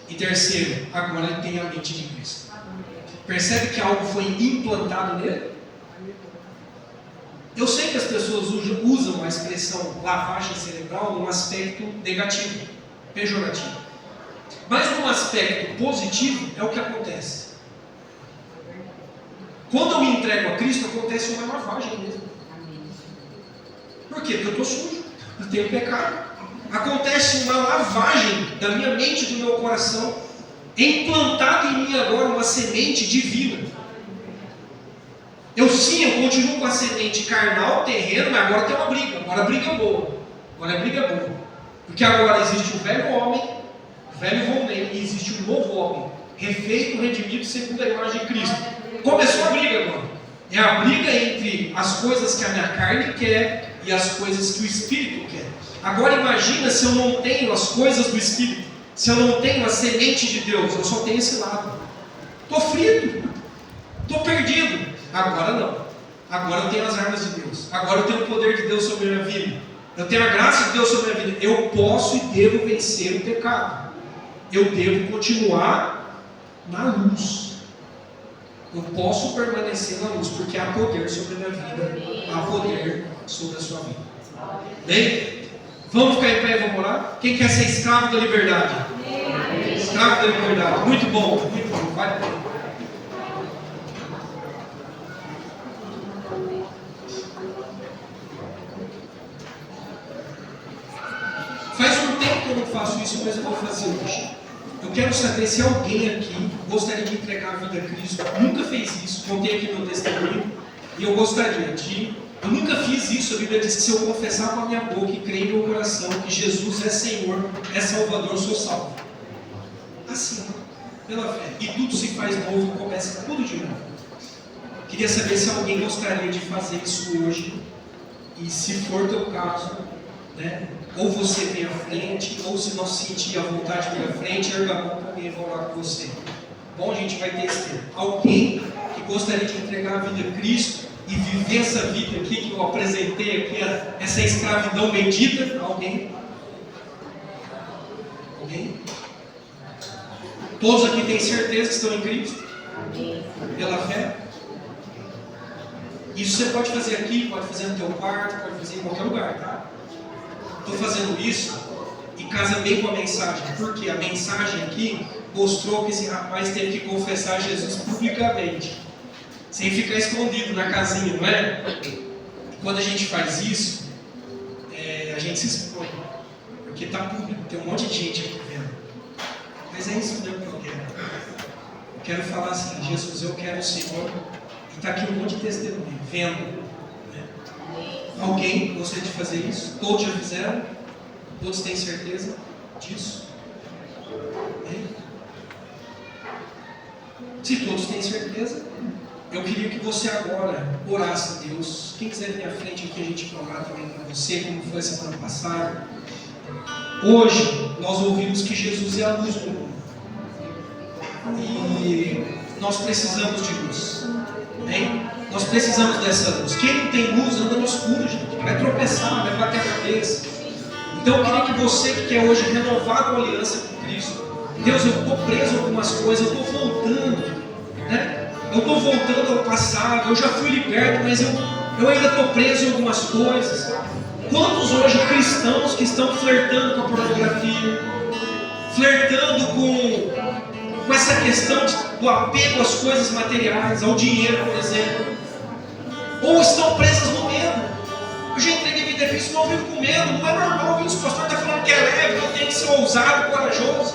S2: E terceiro, agora ele tem a mente de Cristo. Percebe que algo foi implantado nele? Eu sei que as pessoas usam a expressão lavagem cerebral num aspecto negativo, pejorativo. Mas num aspecto positivo é o que acontece. Quando eu me entrego a Cristo, acontece uma lavagem mesmo. Por quê? Porque eu estou sujo, eu tenho pecado. Acontece uma lavagem da minha mente e do meu coração. É implantado em mim agora uma semente divina. Eu continuo com a semente carnal, terreno, mas agora tem uma briga. Agora a briga é boa. Agora é briga boa. Porque agora existe o velho homem, o velho Volney, e existe o novo homem, refeito, redimido segundo a imagem de Cristo. Começou a briga agora. É a briga entre as coisas que a minha carne quer e as coisas que o Espírito quer. Agora imagina se eu não tenho as coisas do Espírito. Se eu não tenho a semente de Deus, eu só tenho esse lado. Estou frito. Estou perdido. Agora não. Agora eu tenho as armas de Deus. Agora eu tenho o poder de Deus sobre a minha vida. Eu tenho a graça de Deus sobre a minha vida. Eu posso e devo vencer o pecado. Eu devo continuar na luz. Eu posso permanecer na luz, porque há poder sobre a minha vida. Há poder sobre a sua vida. Bem? Vamos ficar em pé e vamos orar? Quem quer ser escravo da liberdade? Escravo da liberdade. Muito bom, muito bom. Vai. Faz um tempo que eu não faço isso, mas eu vou fazer hoje. Eu quero saber se alguém aqui gostaria de entregar a vida a Cristo. Nunca fez isso. Contei aqui meu testemunho. E eu gostaria de... Eu nunca fiz isso, a Bíblia diz que se eu confessar com a minha boca e crer em meu coração que Jesus é Senhor, é Salvador, eu sou salvo. Assim, pela fé. E tudo se faz novo e começa tudo de novo. Queria saber se alguém gostaria de fazer isso hoje. E se for teu caso, né? Ou você vem à frente, ou se não sentir a vontade de vir à frente, erga a mão para mim e vou lá com você. Bom, a gente vai ter esse tempo. Alguém que gostaria de entregar a vida a Cristo e viver essa vida aqui que eu apresentei aqui, essa escravidão bendita? Alguém? Alguém? Todos aqui têm certeza que estão em Cristo? Pela fé? Isso você pode fazer aqui, pode fazer no teu quarto, pode fazer em qualquer lugar, tá? Estou fazendo isso e casa bem com a mensagem, porque a mensagem aqui mostrou que esse rapaz teve que confessar Jesus publicamente, sem ficar escondido na casinha, não é? Quando a gente faz isso, a gente se expõe, porque está público, tem um monte de gente aqui vendo. Mas é isso mesmo que eu quero. Eu quero falar assim: Jesus, eu quero o Senhor. E está aqui um monte de testemunho, vendo. Né? Alguém gostaria de fazer isso? Todos já fizeram? Todos têm certeza disso? Se todos têm certeza, eu queria que você agora orasse a Deus. Quem quiser vir à frente aqui, a gente vai orar também para você, como foi a semana passada. Hoje, nós ouvimos que Jesus é a luz do mundo. E nós precisamos de luz. Hein? Nós precisamos dessa luz. Quem não tem luz anda no escuro, gente. Vai tropeçar, vai bater a cabeça. Então eu queria que você que quer hoje renovar a aliança com Cristo, Deus, eu estou preso em algumas coisas, eu estou voltando, né? Eu estou voltando ao passado, eu já fui liberto, mas eu ainda estou preso em algumas coisas. Quantos hoje cristãos que estão flertando com a pornografia, flertando com essa questão do apego às coisas materiais, ao dinheiro, por exemplo, ou estão presas no medo? Eu já entreguei vida a Cristo, não vivo com medo, não é normal. O pastor está falando que é leve, que eu tenho que ser ousado, corajoso.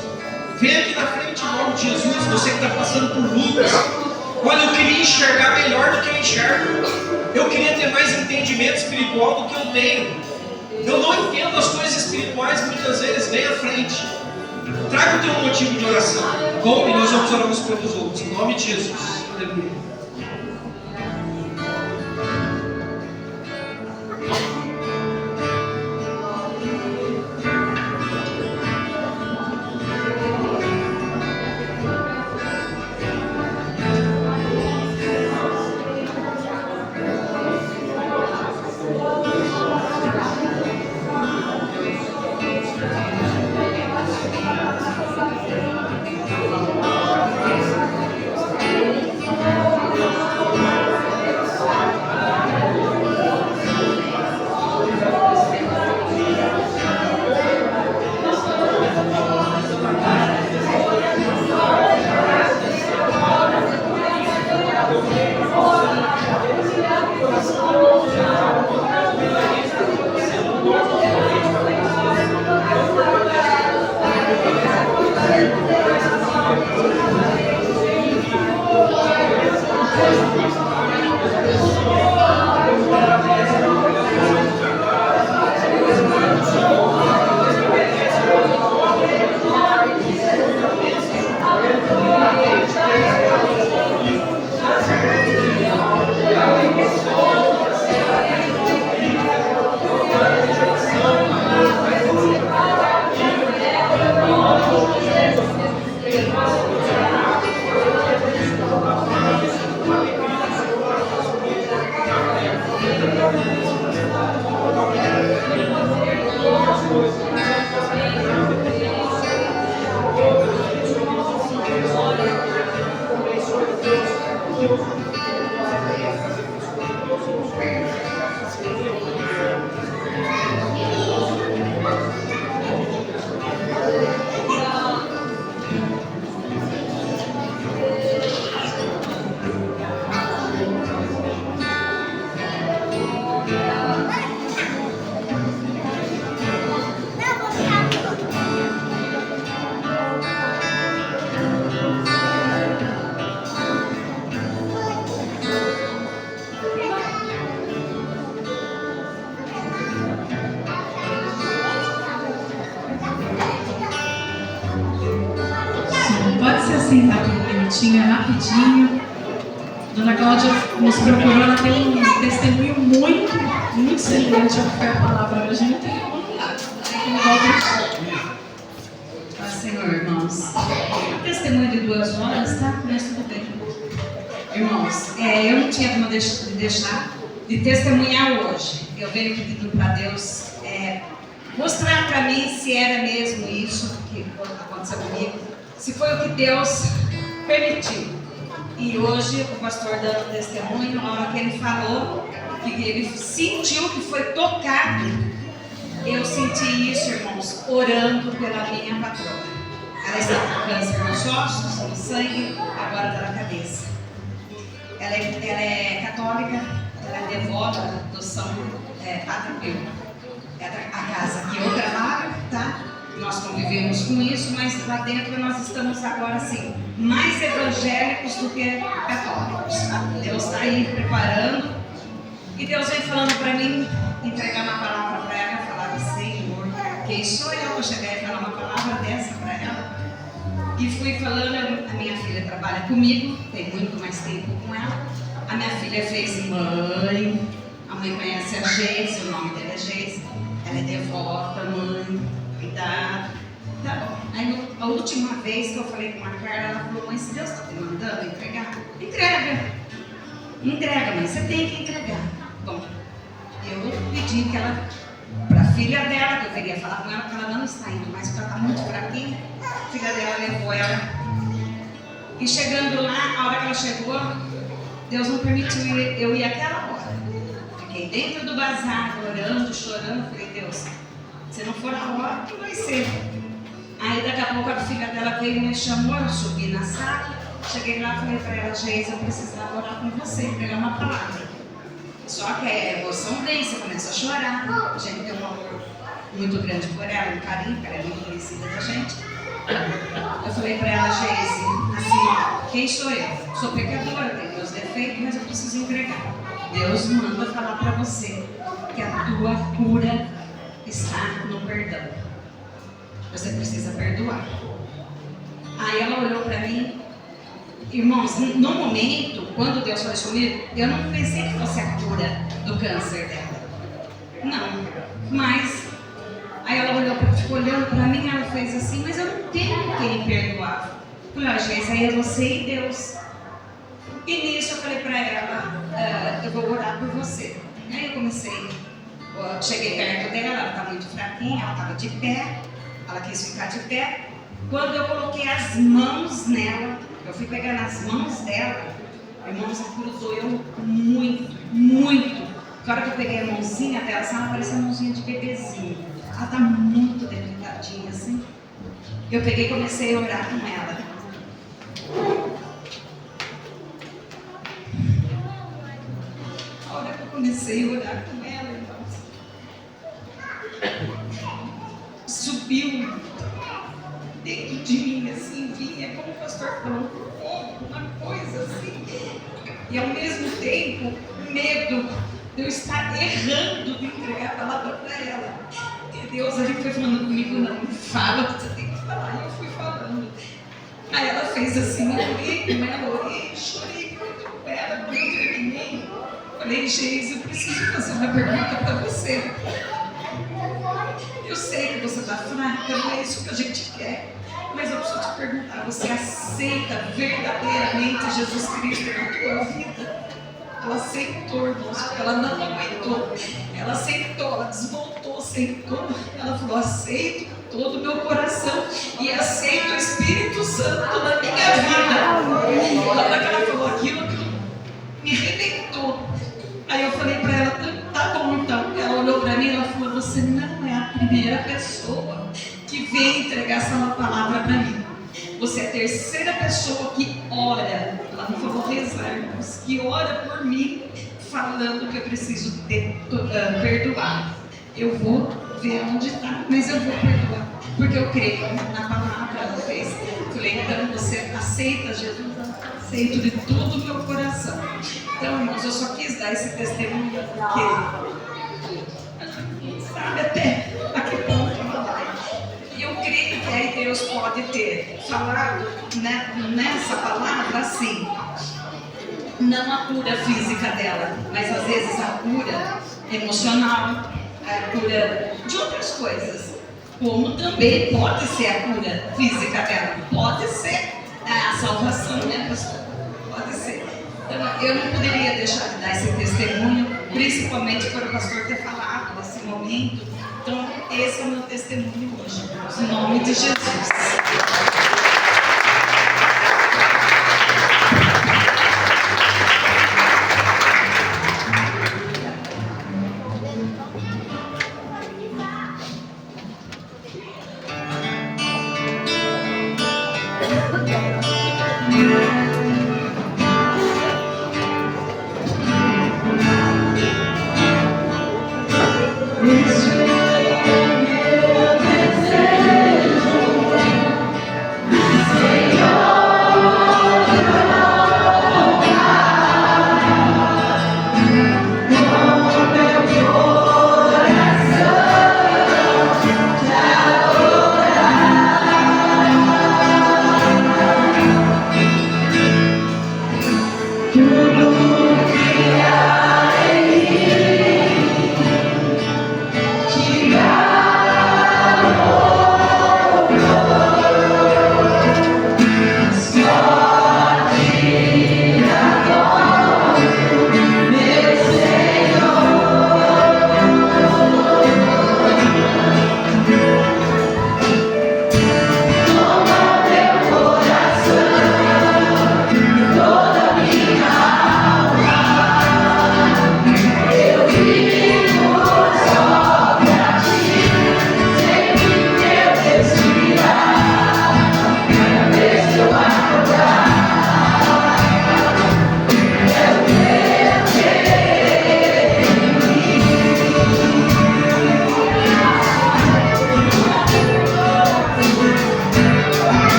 S2: Vem aqui na frente em nome de Jesus, você que está passando por lutas. Olha, eu queria enxergar melhor do que eu enxergo. Eu queria ter mais entendimento espiritual do que eu tenho. Eu não entendo as coisas espirituais muitas vezes. Vem à frente. Traga o teu motivo de oração. Bom, e nós vamos orar uns pelos outros. Em nome de Jesus. Aleluia.
S1: Rapidinho. Dona Cláudia nos procurou, ela tem um testemunho muito semelhante ao que foi a palavra hoje. Não tem como mudar.
S5: Senhor, irmãos, testemunho de 2 horas, tá? Mas tudo bem. Irmãos, eu não tinha como deixar de testemunhar hoje. Eu venho pedindo para Deus mostrar para mim se era mesmo isso que aconteceu comigo. se foi o que Deus permitiu. E hoje o pastor dando testemunho, na hora que ele falou, que ele sentiu que foi tocado, eu senti isso, irmãos, orando pela minha patroa. Ela está com câncer nos ossos, no sangue, agora está na cabeça. Ela é católica, ela é devota do São Padre Pio. É a casa que eu trabalho, tá? Nós convivemos com isso, mas lá dentro nós estamos agora assim, mais evangélicos do que católicos. Deus está aí preparando e Deus vem falando para mim, entregar uma palavra para ela. Eu falava, Senhor, quem sou eu para chegar e falar uma palavra dessa para ela? E fui falando, a minha filha trabalha comigo, tem muito mais tempo com ela. A minha filha fez mãe, a mãe conhece a Geise, o nome dela é Geise. Ela é devota, mãe, cuidado. Tá bom. Aí a última vez que eu falei com a Carla, ela falou, mãe, se Deus está te mandando entregar, entrega. Entrega, mãe, você tem que entregar. Bom, eu pedi que ela, para a filha dela, que eu queria falar com ela, que ela não está indo, mas porque ela está muito fraquinha, a filha dela levou ela. E chegando lá, a hora que ela chegou, Deus não permitiu eu ir àquela hora. Fiquei dentro do bazar, orando, chorando. Falei, Deus, se não for a hora, que vai ser? Aí daqui a pouco a filha dela veio e me chamou, eu subi na sala. Cheguei lá e falei para ela, Geise, eu preciso orar com você, pegar uma palavra. Só que a emoção vem, você começa a chorar. A gente tem um amor muito grande por ela, um carinho, porque ela é muito conhecida da gente. Eu falei para ela, Geise, assim, ó, quem sou eu? Sou pecadora, tenho meus defeitos, mas eu preciso entregar. Deus manda falar para você que a tua cura está no perdão. Você precisa perdoar. Aí ela olhou para mim. Irmãos, no momento, quando Deus falou comigo, eu não pensei que fosse a cura do câncer dela. Não, mas aí ela olhou, ficou olhando para mim, ela fez assim, mas eu não tenho quem perdoar. Eu falei, Geise, aí é você e Deus. E nisso eu falei para ela, eu vou orar por você. Aí eu comecei, cheguei perto dela, ela estava muito fraquinha, ela estava de pé, ela quis ficar de pé. Quando eu coloquei as mãos nela, eu fui pegando as mãos dela, irmãos, aquilo doeu muito, muito. Na hora que eu peguei a mãozinha dela, ela parecia uma mãozinha de bebezinho. Ela está muito delicadinha assim. Eu peguei e comecei a orar com ela. A hora que eu comecei a orar com ela, irmãos, subiu dentro de mim, assim, vinha, como o pastor falou, uma coisa assim, e ao mesmo tempo, medo de eu estar errando de entregar a palavra para ela. E Deus ali foi falando comigo, não, fala, você tem que falar, e eu fui falando. Aí ela fez assim, eu orei com ela, orei, chorei muito com ela, quando eu terminei, falei, Geise, eu preciso fazer uma pergunta para você. Eu sei que você está fraca, não é isso que a gente quer, mas eu preciso te perguntar, você aceita verdadeiramente Jesus Cristo na tua vida? Ela aceitou, irmãos, porque ela não aguentou. Ela aceitou, ela desmontou, aceitou. Ela falou, aceito com todo o meu coração e aceito o Espírito Santo na minha vida. Na hora que ela falou aquilo me arrebentou. Aí eu falei para ela, tá bom então. Ela olhou para mim e ela falou, você não é a primeira pessoa que vem entregar essa palavra para mim. Você é a terceira pessoa que ora, ela não falou rezar, mas que ora por mim, falando que eu preciso perdoar. Eu vou ver onde está, mas eu vou perdoar, porque eu creio na palavra. Ela fez. Eu falei, então você aceita Jesus? Aceito de todo o meu coração. Então, irmãos, eu só quis dar esse testemunho porque sabe até a que ponto ela vai. E eu creio que aí Deus pode ter falado, né, nessa palavra assim, não a cura física dela, mas às vezes a cura emocional, a cura de outras coisas, como também pode ser a cura física dela, pode ser a salvação, né, pastor? Pode ser. Então, eu não poderia deixar de dar esse testemunho, principalmente por o pastor ter falado nesse momento. Então, esse é o meu testemunho hoje, em nome de Jesus.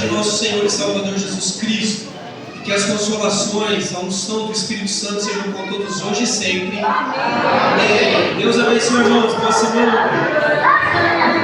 S2: de nosso Senhor e Salvador Jesus Cristo, e que as consolações, a unção do Espírito Santo sejam com todos hoje e sempre. Amém. Deus abençoe, irmãos. Boa semana.